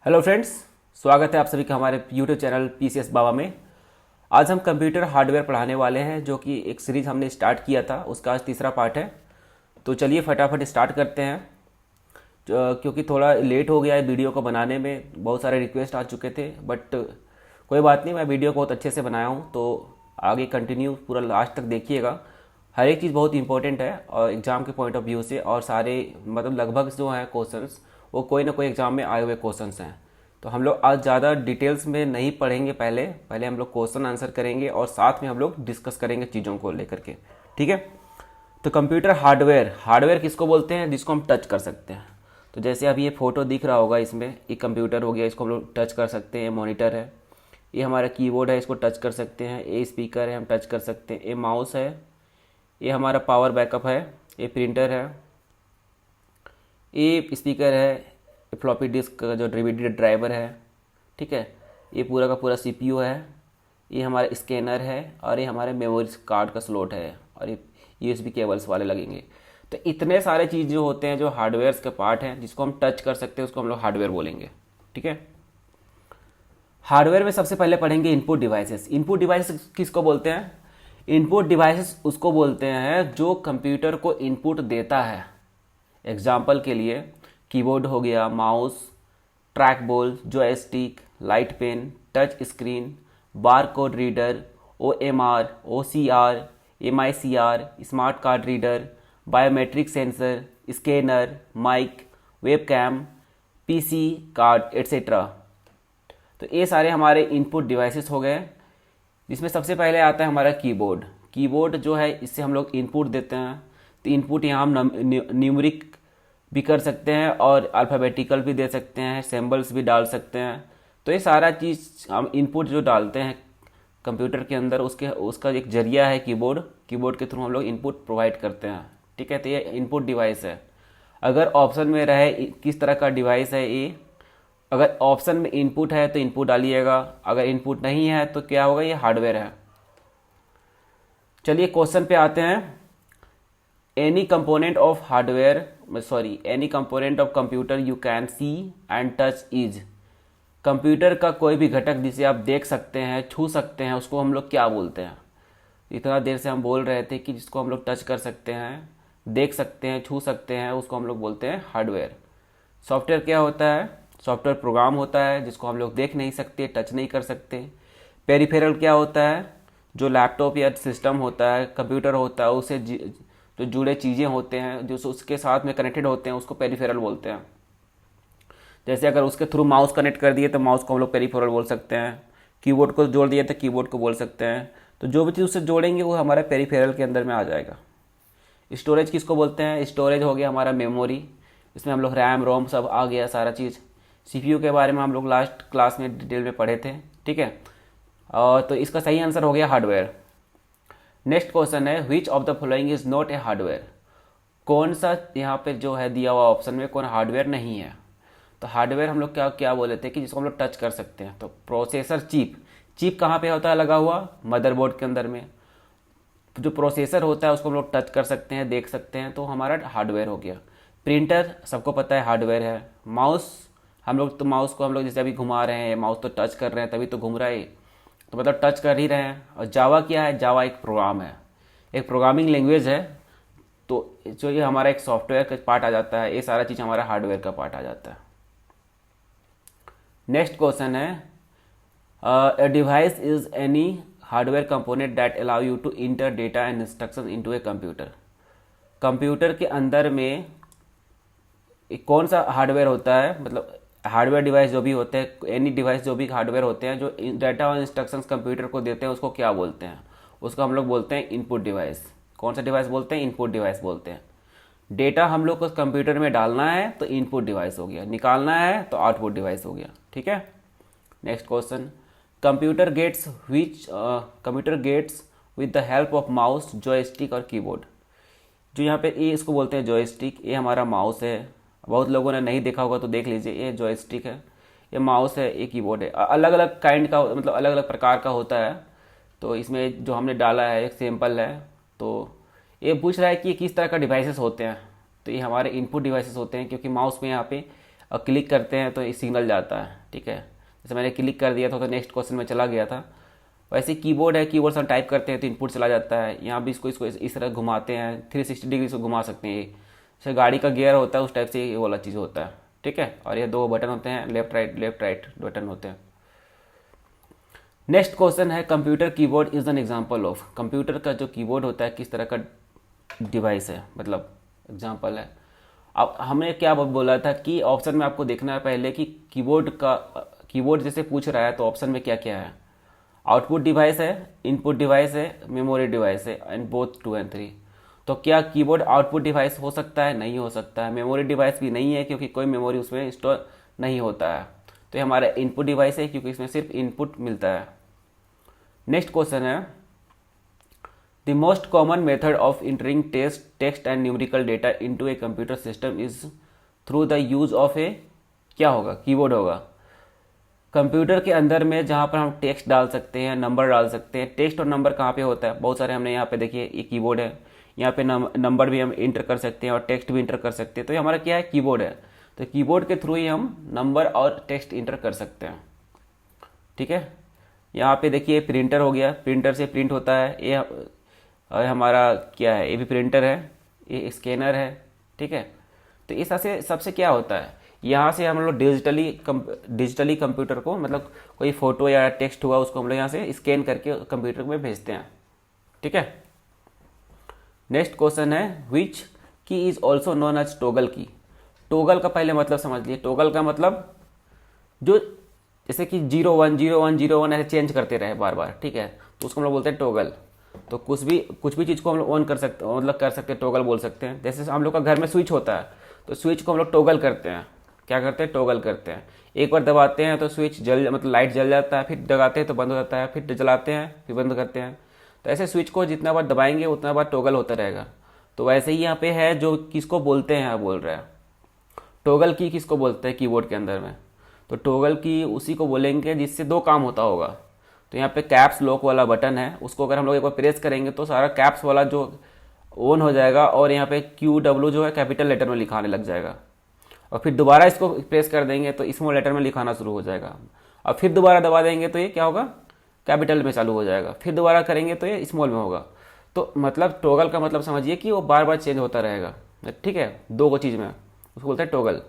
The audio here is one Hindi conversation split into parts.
हेलो फ्रेंड्स, स्वागत है आप सभी का हमारे यूट्यूब चैनल पीसीएस बाबा में। आज हम कंप्यूटर हार्डवेयर पढ़ाने वाले हैं, जो कि एक सीरीज़ हमने स्टार्ट किया था, उसका आज तीसरा पार्ट है। तो चलिए फटाफट स्टार्ट करते हैं। क्योंकि थोड़ा लेट हो गया है वीडियो को बनाने में, बहुत सारे रिक्वेस्ट आ चुके थे, बट कोई बात नहीं, मैं वीडियो बहुत अच्छे से बनाया हूँ। तो आगे कंटिन्यू पूरा लास्ट तक देखिएगा। हर एक चीज़ बहुत इंपॉर्टेंट है और एग्ज़ाम के पॉइंट ऑफ व्यू से, और सारे मतलब लगभग जो है क्वेश्चंस वो कोई ना कोई एग्ज़ाम में आए हुए क्वेश्चंस हैं। तो हम लोग आज ज़्यादा डिटेल्स में नहीं पढ़ेंगे, पहले पहले हम लोग क्वेश्चन आंसर करेंगे और साथ में हम लोग डिस्कस करेंगे चीज़ों को लेकर के। ठीक है। तो कंप्यूटर हार्डवेयर, हार्डवेयर किसको बोलते हैं? जिसको हम टच कर सकते हैं। तो जैसे अभी ये फोटो दिख रहा होगा, इसमें एक कंप्यूटर हो गया, इसको हम लोग टच कर सकते हैं। मॉनिटर है, ये हमारा कीबोर्ड है, इसको टच कर सकते हैं। ये स्पीकर है, हम टच कर सकते हैं। ये माउस है, ये हमारा पावर बैकअप है। ये प्रिंटर है, ये स्पीकर है, ये फ्लॉपी डिस्क का जो डीवीडी ड्राइवर है। ठीक है। ये पूरा का पूरा सीपीयू है, ये हमारा स्कैनर है, और ये हमारे मेमोरी कार्ड का स्लॉट है, और ये यूएसबी केबल्स वाले लगेंगे। तो इतने सारे चीज़ जो होते हैं, जो हार्डवेयर के पार्ट हैं, जिसको हम टच कर सकते हैं, उसको हम लोग हार्डवेयर बोलेंगे। ठीक है। हार्डवेयर में सबसे पहले पढ़ेंगे इनपुट डिवाइसेस। इनपुट डिवाइसेस किसको बोलते हैं? इनपुट डिवाइसेस उसको बोलते हैं जो कंप्यूटर को इनपुट देता है। एग्जाम्पल के लिए कीबोर्ड हो गया, mouse, track ball, joystick, light pen, touch screen, bar code reader, OMR, OCR, MICR, smart card reader, biometric sensor, scanner, mic, webcam, PC card etcetera. तो ये सारे हमारे इनपुट डिवाइसेस हो गए, जिसमें सबसे पहले आता है हमारा कीबोर्ड। कीबोर्ड जो है, इससे हम लोग इनपुट देते हैं। तो इनपुट यहाँ हम न्यूमरिक भी कर सकते हैं और अल्फ़ाबेटिकल भी दे सकते हैं, सिंबल्स भी डाल सकते हैं। तो ये सारा चीज़ हम इनपुट जो डालते हैं कंप्यूटर के अंदर, उसका एक जरिया है कीबोर्ड। कीबोर्ड के थ्रू हम लोग इनपुट प्रोवाइड करते हैं। ठीक है। तो ये इनपुट डिवाइस है। अगर ऑप्शन में रहे किस तरह का डिवाइस है ये, अगर ऑप्शन में इनपुट है तो इनपुट डालिएगा, अगर इनपुट नहीं है तो क्या होगा, ये हार्डवेयर है। चलिए क्वेश्चन पे आते हैं। Any component of hardware, sorry, any component of computer you can see and touch is. Computer का कोई भी घटक जिसे आप देख सकते हैं, छू सकते हैं, उसको हम लोग क्या बोलते हैं? इतना देर से हम बोल रहे थे कि जिसको हम लोग टच कर सकते हैं, देख सकते हैं, छू सकते हैं, उसको हम लोग बोलते हैं हार्डवेयर। सॉफ्टवेयर क्या होता है? सॉफ्टवेयर प्रोग्राम होता है जिसको हम लोग देख नहीं सकते, टच नहीं कर सकते। पेरिफेरल क्या होता है? जो लैपटॉप या सिस्टम होता है, कंप्यूटर होता है, उससे जो जुड़े चीज़ें होते हैं, जो उसके साथ में कनेक्टेड होते हैं, उसको पेरिफेरल बोलते हैं। जैसे अगर उसके थ्रू माउस कनेक्ट कर दिए तो माउस को हम लोग पेरिफेरल बोल सकते हैं। कीबोर्ड को जोड़ दिए तो कीबोर्ड को बोल सकते हैं। तो जो भी चीज़ उससे जोड़ेंगे वो हमारे पेरिफेरल के अंदर में आ जाएगा। स्टोरेज किसको बोलते हैं? स्टोरेज हो गया हमारा मेमोरी। इसमें हम लोग रैम रोम सब आ गया सारा चीज़। CPU के बारे में हम लोग लास्ट क्लास में डिटेल में पढ़े थे। ठीक है। और तो इसका सही आंसर हो गया हार्डवेयर। नेक्स्ट क्वेश्चन है, विच of the following is not a hardware. कौन सा यहाँ पे जो है दिया हुआ ऑप्शन में कौन हार्डवेयर नहीं है? तो हार्डवेयर हम लोग क्या क्या बोले थे कि जिसको हम लोग टच कर सकते हैं। तो प्रोसेसर चिप, चिप कहाँ पे होता है लगा हुआ? मदरबोर्ड के अंदर में। जो प्रोसेसर होता है उसको हम लोग टच कर सकते हैं, देख सकते हैं, तो हमारा हार्डवेयर हो गया। प्रिंटर सबको पता है हार्डवेयर है। माउस, हम लोग तो माउस को हम लोग जैसे अभी घुमा रहे हैं, माउस तो टच कर रहे हैं तभी तो घूम रहा है, तो मतलब टच कर ही रहे हैं। और जावा क्या है? जावा एक प्रोग्राम है, एक प्रोग्रामिंग लैंग्वेज है। तो जो ये हमारा एक सॉफ्टवेयर का पार्ट आ जाता है, ये सारा चीज़ हमारा हार्डवेयर का पार्ट आ जाता है। नेक्स्ट क्वेश्चन है, a device is any hardware component that allow you to enter data and instruction into a computer. Computer के अंदर में कौन सा हार्डवेयर होता है? मतलब हार्डवेयर डिवाइस जो भी होते हैं, एनी डिवाइस जो भी हार्डवेयर होते हैं जो डाटा और इंस्ट्रक्शंस कंप्यूटर को देते हैं, उसको क्या बोलते हैं? उसको हम लोग बोलते हैं इनपुट डिवाइस। कौन सा डिवाइस बोलते हैं? इनपुट डिवाइस बोलते हैं। डेटा हम लोग को कंप्यूटर में डालना है तो इनपुट डिवाइस हो गया, निकालना है तो आउटपुट डिवाइस हो गया। ठीक है। Next question, computer gets with the help of mouse, joystick और कीबोर्ड। जो यहाँ पे ये इसको बोलते हैं जॉयस्टिक, ये हमारा माउस है। बहुत लोगों ने नहीं देखा होगा तो देख लीजिए, ये जॉयस्टिक है, ये माउस है, ये कीबोर्ड है। अलग अलग काइंड का, मतलब अलग अलग प्रकार का होता है। तो इसमें जो हमने डाला है एक सैम्पल है। तो ये पूछ रहा है कि ये किस तरह का डिवाइसेस होते हैं। तो ये हमारे इनपुट डिवाइसेस होते हैं, क्योंकि माउस में यहाँ पे और क्लिक करते हैं तो सिग्नल जाता है, ठीक है। जैसे मैंने क्लिक कर दिया था तो नेक्स्ट क्वेश्चन में चला गया था। वैसे कीबोर्ड है, कीबोर्ड से हम टाइप करते हैं तो इनपुट चला जाता है। यहाँ भी इसको इसको इस तरह घुमाते हैं, 360 डिग्री से घुमा सकते हैं। जैसे गाड़ी का गियर होता है उस टाइप से ये वाला चीज़ होता है, ठीक है। और ये दो बटन होते हैं, लेफ्ट राइट बटन होते हैं। नेक्स्ट क्वेश्चन है computer keyboard is an example of. Computer का जो कीबोर्ड होता है किस तरह का डिवाइस है, मतलब एग्जांपल है। अब हमने क्या बोला था कि ऑप्शन में आपको देखना है पहले कि कीबोर्ड जैसे पूछ रहा है तो ऑप्शन में क्या क्या है। आउटपुट डिवाइस है, इनपुट डिवाइस है, मेमोरी डिवाइस है, एंड बोथ 2 और 3। तो क्या कीबोर्ड आउटपुट डिवाइस हो सकता है? नहीं हो सकता है। मेमोरी डिवाइस भी नहीं है क्योंकि कोई मेमोरी उसमें स्टोर नहीं होता है। तो ये हमारा इनपुट डिवाइस है क्योंकि इसमें सिर्फ इनपुट मिलता है। नेक्स्ट क्वेश्चन है the most common method of entering text and numerical data into a computer system is through the use of a, क्या होगा? कीबोर्ड होगा। कंप्यूटर के अंदर में जहाँ पर हम टेक्स्ट डाल सकते हैं, नंबर डाल सकते हैं। टेक्स्ट और नंबर कहाँ पे होता है? बहुत सारे हमने यहाँ पे देखिए ये कीबोर्ड है, यहाँ पे नंबर भी हम इंटर कर सकते हैं और टेक्स्ट भी इंटर कर सकते हैं। तो ये हमारा क्या है? कीबोर्ड है। तो कीबोर्ड के थ्रू ही हम नंबर और टेक्स्ट इंटर कर सकते हैं, ठीक है। यहाँ पे देखिए प्रिंटर हो गया, प्रिंटर से प्रिंट होता है। ये हमारा क्या है? ये भी प्रिंटर है, ये स्कैनर है, ठीक है। तो इस तरह से सबसे क्या होता है, यहाँ से हम लोग डिजिटली कंप्यूटर को, मतलब कोई फोटो या टेक्स्ट हुआ उसको हम लोग यहाँ से स्कैन करके कंप्यूटर में भेजते हैं, ठीक है। नेक्स्ट क्वेश्चन है which key is also known as toggle key. Toggle का पहले मतलब समझ लिए। टोगल का मतलब जो जैसे कि 01 01 01 ऐसे चेंज करते रहे बार बार, ठीक है, तो उसको हम लोग बोलते हैं टोगल। तो कुछ भी चीज़ को हम लोग ऑन कर सकते, मतलब कर सकते हैं, टोगल बोल सकते हैं। जैसे हम लोग का घर में स्विच होता है तो स्विच को हम लोग टोगल करते हैं। क्या करते हैं? टोगल करते हैं। एक बार दबाते हैं तो स्विच मतलब लाइट जल जाता है, फिर दबाते हैं तो बंद हो जाता है, फिर जलाते हैं फिर बंद करते हैं। तो ऐसे स्विच को जितना बार दबाएंगे उतना बार टोगल होता रहेगा। तो वैसे ही यहाँ पे है जो किसको बोलते हैं, बोल रहा है टोगल की किसको बोलते हैं कीबोर्ड के अंदर में। तो टोगल की उसी को बोलेंगे जिससे दो काम होता होगा। तो यहाँ पे कैप्स लॉक वाला बटन है, उसको अगर हम लोग एक बार प्रेस करेंगे तो सारा कैप्स वाला जो ऑन हो जाएगा और यहाँ पे QW जो है कैपिटल लेटर में लिखाने लग जाएगा। और फिर दोबारा इसको प्रेस कर देंगे तो स्मॉल लेटर में लिखाना शुरू हो जाएगा। और फिर दोबारा दबा देंगे तो ये क्या होगा? कैपिटल में चालू हो जाएगा। फिर दोबारा करेंगे तो ये स्मॉल में होगा। तो मतलब टोगल का मतलब समझिए कि वो बार बार चेंज होता रहेगा, ठीक है, दो चीज़ में, उसको बोलते हैं टोगल।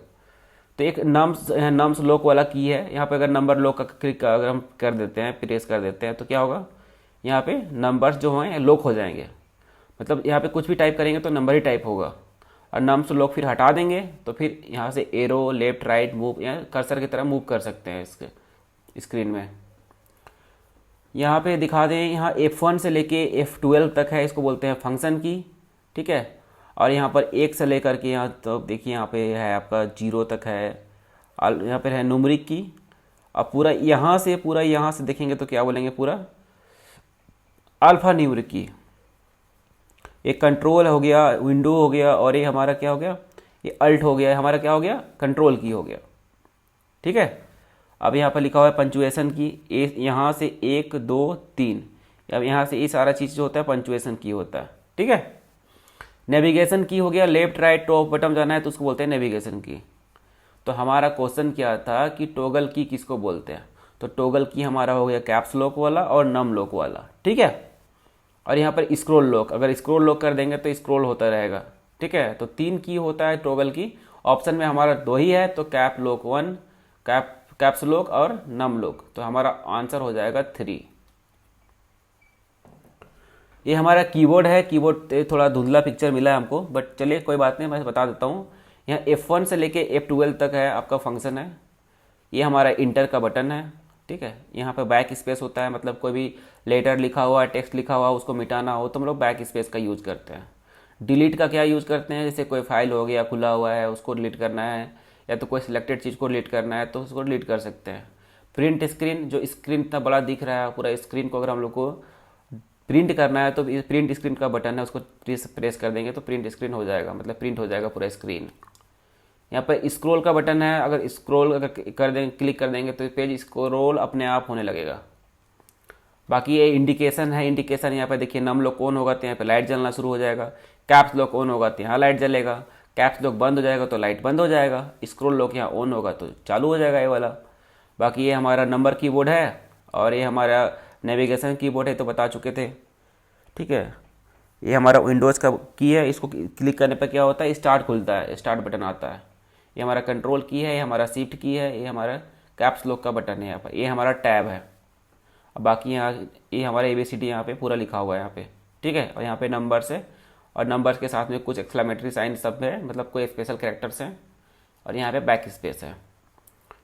तो एक नम्स लॉक वाला की है। यहाँ पे अगर नंबर लॉक का क्लिक अगर हम कर देते हैं, प्रेस कर देते हैं तो क्या होगा? यहाँ पे नंबर्स जो हैं लॉक हो जाएंगे। मतलब यहाँ पे कुछ भी टाइप करेंगे तो नंबर ही टाइप होगा। और नम्स लॉक फिर हटा देंगे तो फिर यहाँ से एरो लेफ्ट राइट मूव या कर्सर की तरह मूव कर सकते हैं इसके स्क्रीन में। यहाँ पे दिखा दें, यहाँ F1 से लेके F12 तक है, इसको बोलते हैं फंक्शन की, ठीक है। और यहाँ पर 1 से लेकर के यहाँ तो देखिए यहाँ पे है आपका 0 तक है। यहाँ पर है न्यूमेरिक की। अब पूरा यहाँ से देखेंगे तो क्या बोलेंगे? पूरा अल्फा न्यूमेरिक की। एक कंट्रोल हो गया, विंडो हो गया, और ये हमारा क्या हो गया? ये अल्ट हो गया, हमारा क्या हो गया? कंट्रोल की हो गया, ठीक है। अब यहाँ पर लिखा हुआ है पंचुएशन की। यहाँ से 1 2 3, अब यहाँ से ये सारा चीज़ जो होता है पंचुएशन की होता है, ठीक है। नेविगेशन की हो गया, लेफ्ट राइट टॉप बटन जाना है तो उसको बोलते हैं नेविगेशन की। तो हमारा क्वेश्चन क्या था कि टोगल की किसको बोलते हैं? तो टोगल की हमारा हो गया कैप्स लॉक वाला और नम लॉक वाला, ठीक है। और यहाँ पर स्क्रॉल लॉक, अगर स्क्रॉल लॉक कर देंगे तो स्क्रॉल होता रहेगा, ठीक है। तो 3 की होता है टोगल की। ऑप्शन में हमारा 2 ही है, तो कैप लॉक 1, कैप्स लॉक और नम लॉक। तो हमारा आंसर हो जाएगा 3। ये हमारा कीबोर्ड है। कीबोर्ड थोड़ा धुंधला पिक्चर मिला है हमको, बट चलिए कोई बात नहीं, मैं बता देता हूँ। यहाँ F1 से लेके F12 तक है आपका फंक्शन है। ये हमारा इंटर का बटन है, ठीक है। यहाँ पे बैक स्पेस होता है, मतलब कोई भी लेटर लिखा हुआ, टेक्स्ट लिखा हुआ, उसको मिटाना हो तो हम लोग बैक स्पेस का यूज़ करते हैं। डिलीट का क्या यूज़ करते हैं? जैसे कोई फाइल हो गया खुला हुआ है, उसको डिलीट करना है, या तो कोई सिलेक्टेड चीज़ को डिलीट करना है तो उसको डिलीट कर सकते हैं। प्रिंट स्क्रीन, जो स्क्रीन इतना बड़ा दिख रहा है, पूरा स्क्रीन को अगर हम लोग को प्रिंट करना है तो प्रिंट स्क्रीन का बटन है, उसको प्रेस कर देंगे तो प्रिंट स्क्रीन हो जाएगा, मतलब प्रिंट हो जाएगा पूरा स्क्रीन। यहाँ पर स्क्रॉल का बटन है, अगर स्क्रॉल अगर कर देंगे, क्लिक कर देंगे तो पेज स्क्रॉल अपने आप होने लगेगा। बाकी ये इंडिकेशन है, इंडिकेशन यहाँ पे देखिए नम लॉक ऑन होगा तो यहाँ पे लाइट जलना शुरू हो जाएगा। कैप्स लॉक ऑन होगा तो यहाँ लाइट जलेगा। कैप्स लॉक बंद हो जाएगा तो लाइट बंद हो जाएगा, स्क्रॉल लॉक यहाँ ऑन होगा तो चालू हो जाएगा ये वाला। बाकी ये हमारा नंबर कीबोर्ड है और ये हमारा नेविगेशन कीबोर्ड है, तो बता चुके थे। ठीक है, ये हमारा विंडोज़ का की है, इसको क्लिक करने पर क्या होता है, स्टार्ट खुलता है, स्टार्ट बटन आता है। ये हमारा कंट्रोल की है, ये हमारा शिफ्ट की है, ये हमारा कैप्स लॉक का बटन है यहाँ पर, ये हमारा टैब है। अब बाकी यहाँ ये हमारा ABCD यहाँ पे पूरा लिखा हुआ है यहाँ पे। ठीक है, और यहाँ पे नंबर्स है और नंबर्स के साथ में कुछ एक्सक्लेमेटरी साइन सब है, मतलब कोई स्पेशल कैरेक्टर्स हैं। और यहाँ पे बैक स्पेस है।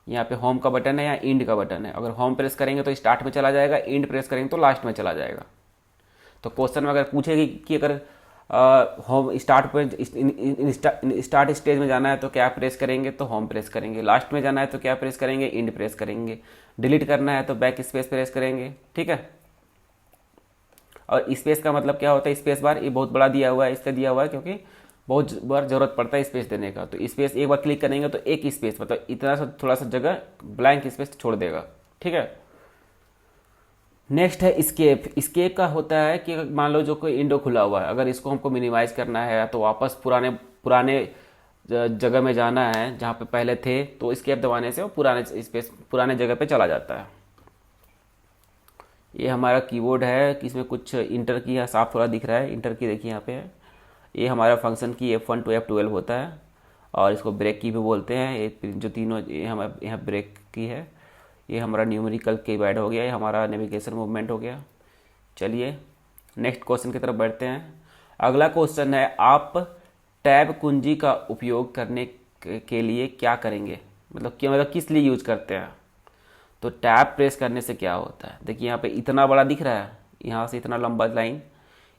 यहाँ पे होम का बटन है, यहाँ इंड का बटन है। अगर होम प्रेस करेंगे तो स्टार्ट में चला जाएगा, इंड प्रेस करेंगे तो लास्ट में चला जाएगा। तो क्वेश्चन में अगर पूछेगी कि अगर होम स्टार्ट पे स्टार्ट स्टेज में जाना है तो क्या प्रेस करेंगे, तो होम प्रेस करेंगे। लास्ट में जाना है तो क्या प्रेस करेंगे, इंड प्रेस करेंगे। डिलीट करना है तो बैक स्पेस प्रेस करेंगे। ठीक है, और स्पेस का मतलब क्या होता है, स्पेस बार, ये बहुत बड़ा दिया हुआ है, इसका दिया हुआ है क्योंकि बहुत बार जरूरत पड़ता है स्पेस देने का। तो स्पेस एक बार क्लिक करेंगे तो एक स्पेस, मतलब इतना सा थोड़ा सा जगह ब्लैंक स्पेस छोड़ देगा। ठीक है, नेक्स्ट है स्केप। स्केप का होता है कि मान लो जो कोई विंडो खुला हुआ है, अगर इसको हमको मिनिमाइज करना है तो वापस पुराने पुराने जगह में जाना है जहाँ पे पहले थे, तो स्केप दबाने से वो पुराने स्पेस पुराने जगह पे चला जाता है। ये हमारा कीबोर्ड है कि इसमें कुछ इंटर की है, साफ थोड़ा दिख रहा है, इंटर की देखिए यहाँ पे है। ये हमारा फंक्शन की F1 to F12 होता है और इसको ब्रेक की भी बोलते हैं। ये जो तीनों यहाँ ब्रेक की है। ये हमारा न्यूमेरिकल कीपैड हो गया, ये हमारा नेविगेशन मूवमेंट हो गया। चलिए नेक्स्ट क्वेश्चन की तरफ बढ़ते हैं। अगला क्वेश्चन है, आप टैब कुंजी का उपयोग करने के लिए क्या करेंगे, मतलब किस लिए यूज करते हैं। तो टैब प्रेस करने से क्या होता है, देखिए यहाँ पे इतना बड़ा दिख रहा है, यहाँ से इतना लंबा लाइन,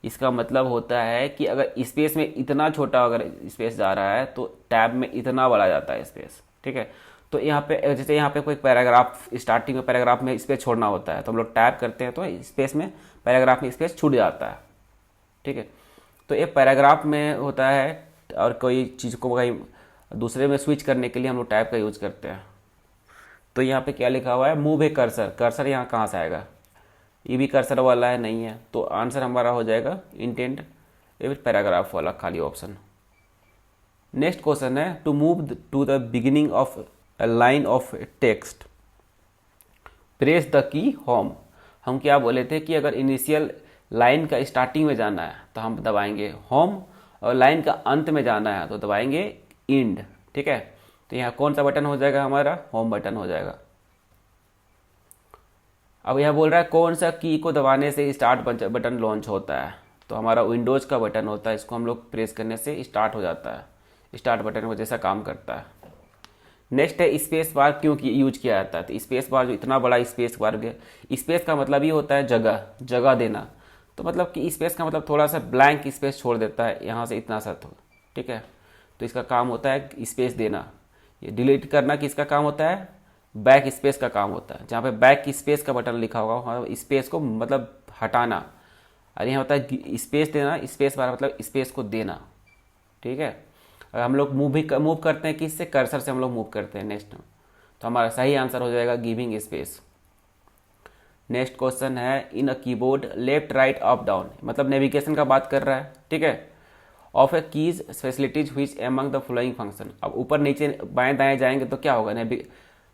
इसका मतलब होता है कि अगर स्पेस में इतना छोटा अगर स्पेस जा रहा है तो टैब में इतना बड़ा जाता है स्पेस। ठीक है, तो यहाँ पे जैसे यहाँ पे कोई पैराग्राफ, स्टार्टिंग में पैराग्राफ में स्पेस छोड़ना होता है तो हम लोग टैब करते हैं तो स्पेस में, पैराग्राफ में स्पेस छूट जाता है। ठीक है, तो ये पैराग्राफ में होता है और कोई चीज़ को कहीं दूसरे में स्विच करने के लिए हम लोग टैब का यूज करते हैं। तो यहाँ पे क्या लिखा हुआ है, मूव ए कर्सर। कर्सर यहाँ कहाँ से आएगा, ये भी कर्सर वाला है, नहीं है, तो आंसर हमारा हो जाएगा इंटेंट पैराग्राफ वाला खाली ऑप्शन। नेक्स्ट क्वेश्चन है, to move to the beginning of a line of text press the key home. हम क्या बोले थे कि अगर इनिशियल लाइन का स्टार्टिंग में जाना है तो हम दबाएंगे होम, और लाइन का अंत में जाना है तो दबाएंगे इंड। ठीक है, तो यहाँ कौन सा बटन हो जाएगा, हमारा होम बटन हो जाएगा। अब यह बोल रहा है कौन सा की को दबाने से स्टार्ट बटन लॉन्च होता है, तो हमारा विंडोज का बटन होता है, इसको हम लोग प्रेस करने से स्टार्ट हो जाता है, स्टार्ट बटन को जैसा काम करता है। नेक्स्ट है स्पेस बार क्यों यूज किया जाता है, तो स्पेस बार जो इतना बड़ा स्पेस बार, स्पेस का मतलब ही होता है जगह, जगह देना। तो मतलब कि स्पेस का मतलब थोड़ा सा ब्लैंक स्पेस छोड़ देता है यहाँ से इतना सा, तो ठीक है, तो इसका काम होता है स्पेस देना। ये डिलीट करना किसका काम होता है, बैक स्पेस का काम होता है। जहाँ पे बैक स्पेस का बटन लिखा होगा वहाँ स्पेस को मतलब हटाना, और यहाँ होता है स्पेस देना, स्पेस बार मतलब स्पेस को देना। ठीक है, अगर हम लोग मूव करते हैं किससे, कर्सर से हम लोग मूव करते हैं नेक्स्ट, तो हमारा सही आंसर हो जाएगा गिविंग स्पेस। नेक्स्ट क्वेश्चन है, in a keyboard left right up down, मतलब नेविगेशन का बात कर रहा है। ठीक है, of a keys facilities which among the following function. अब ऊपर नीचे बाएं दाएं जाएंगे तो क्या होगा,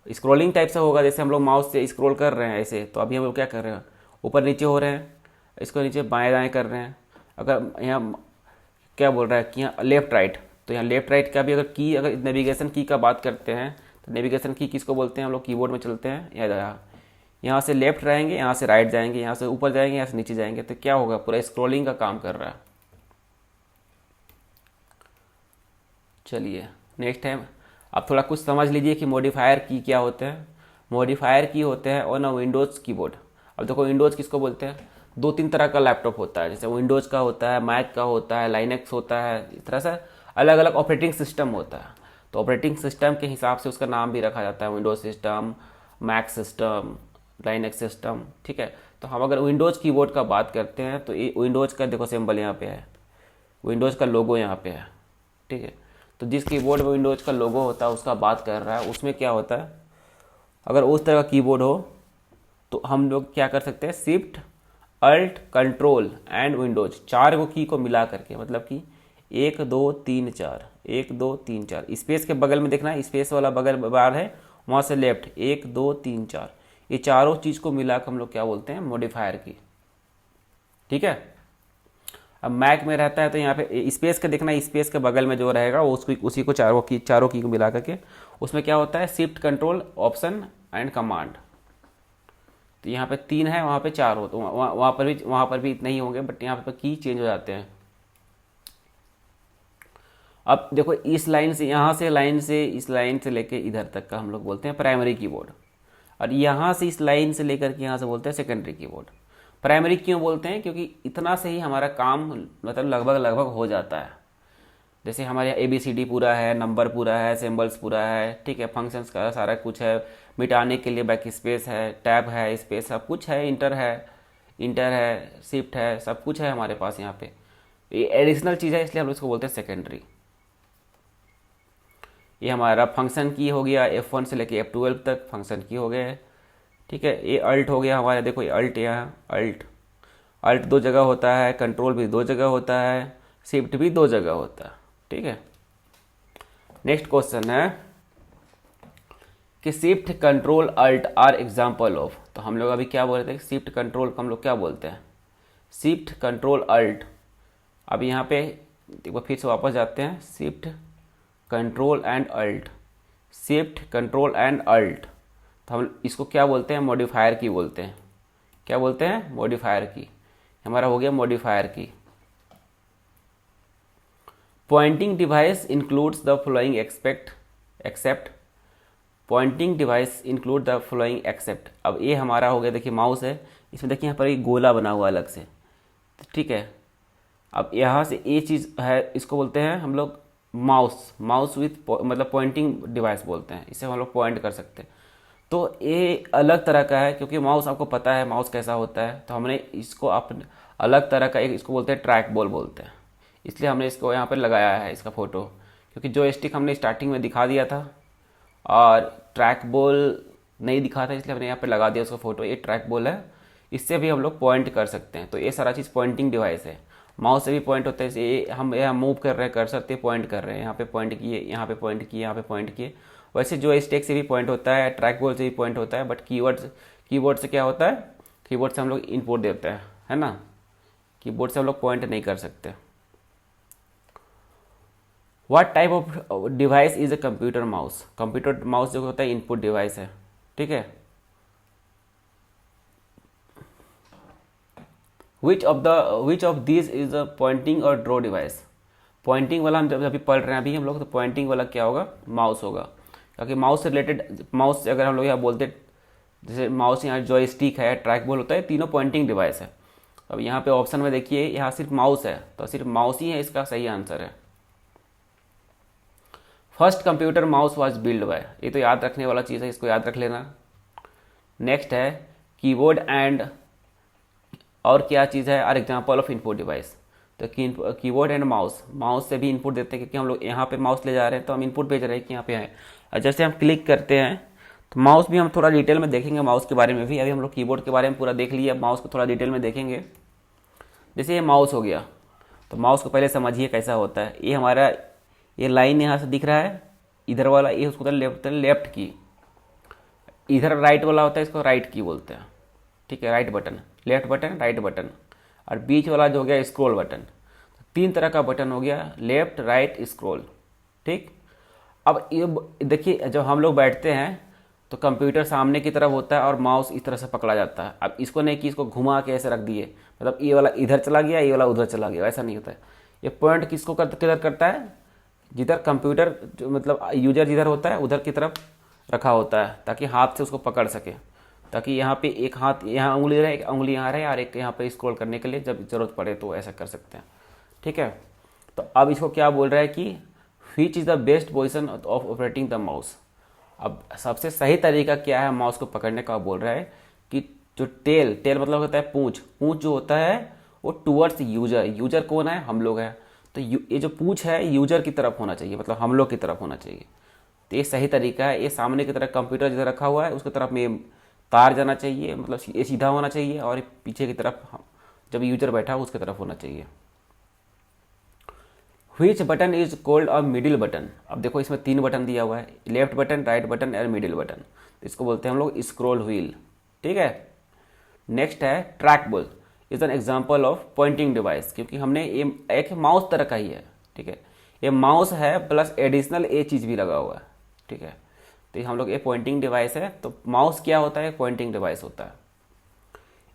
स्क्रॉलिंग टाइप से होगा, जैसे हम लोग माउस से स्क्रॉल कर रहे हैं ऐसे, तो अभी हम लोग क्या कर रहे हैं, ऊपर नीचे हो रहे हैं, इसको नीचे बाएं दाएं कर रहे हैं। अगर यहाँ क्या बोल रहा है कि यहाँ लेफ्ट राइट, तो यहाँ लेफ्ट राइट का भी अगर की, अगर नेविगेशन की का बात करते हैं तो नेविगेशन की किसको बोलते हैं, हम लोग कीबोर्ड में चलते हैं, यहाँ से लेफ्ट रहेंगे, यहाँ से राइट जाएंगे, यहाँ से ऊपर जाएंगे, यहाँ से नीचे जाएंगे, तो क्या होगा, पूरा स्क्रॉलिंग का काम कर रहा है। चलिए नेक्स्ट है, अब थोड़ा कुछ समझ लीजिए कि मॉडिफायर की क्या होते हैं। मॉडिफायर की होते हैं ऑन अ विंडोज़ कीबोर्ड। अब देखो विंडोज़ किसको बोलते हैं, दो तीन तरह का लैपटॉप होता है, जैसे विंडोज़ का होता है, मैक का होता है, लाइनेक्स होता है, इस तरह से अलग अलग ऑपरेटिंग सिस्टम होता है। तो ऑपरेटिंग सिस्टम के हिसाब से उसका नाम भी रखा जाता है, Windows system, Mac system, Linux system. ठीक है, तो हम अगर विंडोज़ कीबोर्ड का बात करते हैं तो ये विंडोज़ का देखो सिंबल यहाँ पे है, विंडोज़ का लोगो यहाँ पे है। ठीक है, तो जिस कीबोर्ड में विंडोज़ का लोगो होता है उसका बात कर रहा है, उसमें क्या होता है, अगर उस तरह का कीबोर्ड हो तो हम लोग क्या कर सकते हैं, shift alt control and Windows, चार को की को मिला करके, मतलब कि 1 2 3 4, 1 2 3 4, स्पेस के बगल में देखना है, स्पेस वाला बगल बार है, वहाँ से लेफ्ट 1 2 3 4, ये चारों चीज़ को मिलाकर हम लोग क्या बोलते हैं, मॉडिफायर की। ठीक है। अब मैक में रहता है तो यहाँ पे स्पेस का देखना, स्पेस के बगल में जो रहेगा वो उसको उसी को चारों की को मिला करके उसमें क्या होता है, shift control option and command. तो यहाँ पे 3 है, वहाँ पे 4 हो, तो वहाँ पर भी इतने ही होंगे, बट यहाँ पे की चेंज हो जाते हैं। अब देखो इस लाइन से, यहाँ से लाइन से इस लाइन से लेके इधर तक का हम लोग बोलते हैं प्राइमरी कीबोर्ड, और यहाँ से इस लाइन से लेकर के यहाँ से बोलते हैं सेकेंडरी कीबोर्ड। प्राइमरी क्यों बोलते हैं, क्योंकि इतना से ही हमारा काम मतलब लगभग हो जाता है। जैसे हमारे यहाँ ABCD पूरा है, नंबर पूरा है, सिंबल्स पूरा है, ठीक है, फंक्शंस का सारा कुछ है, मिटाने के लिए बैक स्पेस है, टैब है, स्पेस सब कुछ है, इंटर है, शिफ्ट है, सब कुछ है हमारे पास यहाँ पे। ये एडिशनल चीज़ है, इसलिए हम इसको बोलते हैं सेकेंडरी। ये हमारा फंक्शन की हो गया, F1 से लेके F12 तक फंक्शन की हो गए। ठीक है, ये अल्ट हो गया हमारा, देखो ये अल्ट, यहाँ अल्ट 2 जगह होता है, कंट्रोल भी 2 जगह होता है, शिफ्ट भी 2 जगह होता है। ठीक है। नेक्स्ट क्वेश्चन है कि shift control alt are example of. तो हम लोग अभी क्या बोल रहे थे, शिफ्ट कंट्रोल को हम लोग क्या बोलते हैं, शिफ्ट कंट्रोल अल्ट। अब यहाँ पे देखो फिर से वापस जाते हैं, shift control and alt, shift control and alt, तो हम इसको क्या बोलते हैं, मॉडिफायर की बोलते हैं। क्या बोलते हैं, मॉडिफायर की। हमारा हो गया मॉडिफायर की। Pointing device includes the following except pointing device include the following except. अब ये हमारा हो गया, देखिए माउस है, इसमें देखिए यहाँ पर एक गोला बना हुआ अलग से, ठीक है। अब यहाँ से ये चीज़ है, इसको बोलते हैं हम लोग माउस विथ मतलब पॉइंटिंग डिवाइस बोलते हैं, इससे हम लोग पॉइंट कर सकते हैं। तो ये अलग तरह का है, क्योंकि माउस आपको पता है माउस कैसा होता है, तो हमने इसको अपने अलग तरह का एक, इसको बोलते हैं ट्रैक बॉल बोलते हैं, इसलिए हमने इसको यहाँ पर लगाया है इसका फ़ोटो। क्योंकि जो स्टिक हमने स्टार्टिंग में दिखा दिया था और ट्रैक बॉल नहीं दिखा था, इसलिए हमने यहाँ पे लगा दिया उसका फ़ोटो। ये ट्रैक बॉल है, इससे भी हम लोग पॉइंट कर सकते हैं। तो ये सारा चीज़ पॉइंटिंग डिवाइस है। माउस से भी पॉइंट होता है, ये हम यहाँ मूव कर रहे हैं, कर सकते पॉइंट कर रहे हैं, यहाँ पे पॉइंट किए, यहाँ पे पॉइंट किए, यहाँ पे पॉइंट किए। वैसे जो स्टिक से भी पॉइंट होता है, ट्रैक बॉल से भी पॉइंट होता है, बट कीबोर्ड से क्या होता है, कीबोर्ड से हम लोग इनपुट देते हैं, है ना, कीबोर्ड से हम लोग पॉइंट नहीं कर सकते। What type of device is a computer mouse. Computer mouse जो होता है इनपुट डिवाइस है, ठीक है। Which of this is a pointing और ड्रॉ डिवाइस। पॉइंटिंग वाला हम जब अभी पढ़ रहे हैं अभी हम लोग, तो पॉइंटिंग वाला क्या होगा, माउस होगा, क्योंकि माउस से रिलेटेड, माउस से अगर हम लोग यहाँ बोलते, जैसे माउस यहाँ जॉयस्टिक है, ट्रैक बॉल होता है, तीनों पॉइंटिंग डिवाइस है। अब यहाँ पे ऑप्शन में देखिए, यहाँ सिर्फ माउस है, तो सिर्फ माउस ही है इसका सही आंसर है। First computer mouse was build by, ये तो याद रखने वाला चीज़ है, इसको याद रख लेना। नेक्स्ट है कीबोर्ड एंड, और क्या चीज़ है, are example of input device. तो कीबोर्ड एंड माउस से भी इनपुट देते हैं, क्योंकि हम लोग यहाँ पे माउस ले जा रहे हैं, तो हम इनपुट भेज रहे हैं कि यहाँ पे है। और जैसे हम क्लिक करते हैं तो माउस भी हम थोड़ा डिटेल में देखेंगे, माउस के बारे में भी। अभी हम लोग कीबोर्ड के बारे में पूरा देख लिया, माउस को थोड़ा डिटेल में देखेंगे। जैसे ये माउस हो गया, तो माउस को पहले समझिए कैसा होता है। ये हमारा ये लाइन यहाँ से दिख रहा है, इधर वाला ये उसको लेफ्ट की, इधर राइट वाला होता है, इसको राइट की बोलते हैं, ठीक है, right button, left button, right button. और बीच वाला जो हो गया स्क्रॉल बटन। तीन तरह का बटन हो गया, लेफ्ट, राइट, स्क्रॉल, ठीक। अब ये देखिए, जब हम लोग बैठते हैं तो कंप्यूटर सामने की तरफ होता है और माउस इस तरह से पकड़ा जाता है। अब इसको नहीं कि इसको घुमा के ऐसे रख दिए, मतलब ये वाला इधर चला गया, ये वाला उधर चला गया, ऐसा नहीं होता है। ये पॉइंट किसको किधर करता है, जिधर कंप्यूटर जो मतलब यूजर जिधर होता है उधर की तरफ रखा होता है, ताकि हाथ से उसको पकड़ सके, ताकि यहाँ पे एक हाथ यहाँ उंगली रहे, एक उंगली यहाँ रहे, और एक यहाँ पे स्क्रॉल करने के लिए जब जरूरत पड़े तो ऐसा कर सकते हैं, ठीक है। तो अब इसको क्या बोल रहा है कि which is the best position of operating the mouse. अब सबसे सही तरीका क्या है माउस को पकड़ने का, बोल रहा है कि जो टेल मतलब होता है पूंछ जो होता है वो टूवर्ड्स यूजर कौन है, हम लोग हैं, तो ये जो पूंछ है यूजर की तरफ होना चाहिए, मतलब हम लोग की तरफ होना चाहिए। तो ये सही तरीका है। ये सामने की तरफ कंप्यूटर जिधर रखा हुआ है उसकी तरफ में तार जाना चाहिए, मतलब ये सीधा होना चाहिए, और पीछे की तरफ जब यूजर बैठा हो उसकी तरफ होना चाहिए। Which button is called a middle button. अब देखो इसमें 3 बटन दिया हुआ है, लेफ्ट बटन, राइट बटन और मिडिल बटन। इसको बोलते हैं हम लोग स्क्रॉल व्हील। ठीक है। नेक्स्ट है track ball is an example of pointing device, क्योंकि हमने ये एक माउस तरह का ही है। ठीक है, ये माउस है प्लस एडिशनल ए चीज़ भी लगा हुआ है। ठीक है, तो ये हम लोग ये पॉइंटिंग डिवाइस है। तो माउस क्या होता है? पॉइंटिंग डिवाइस होता है।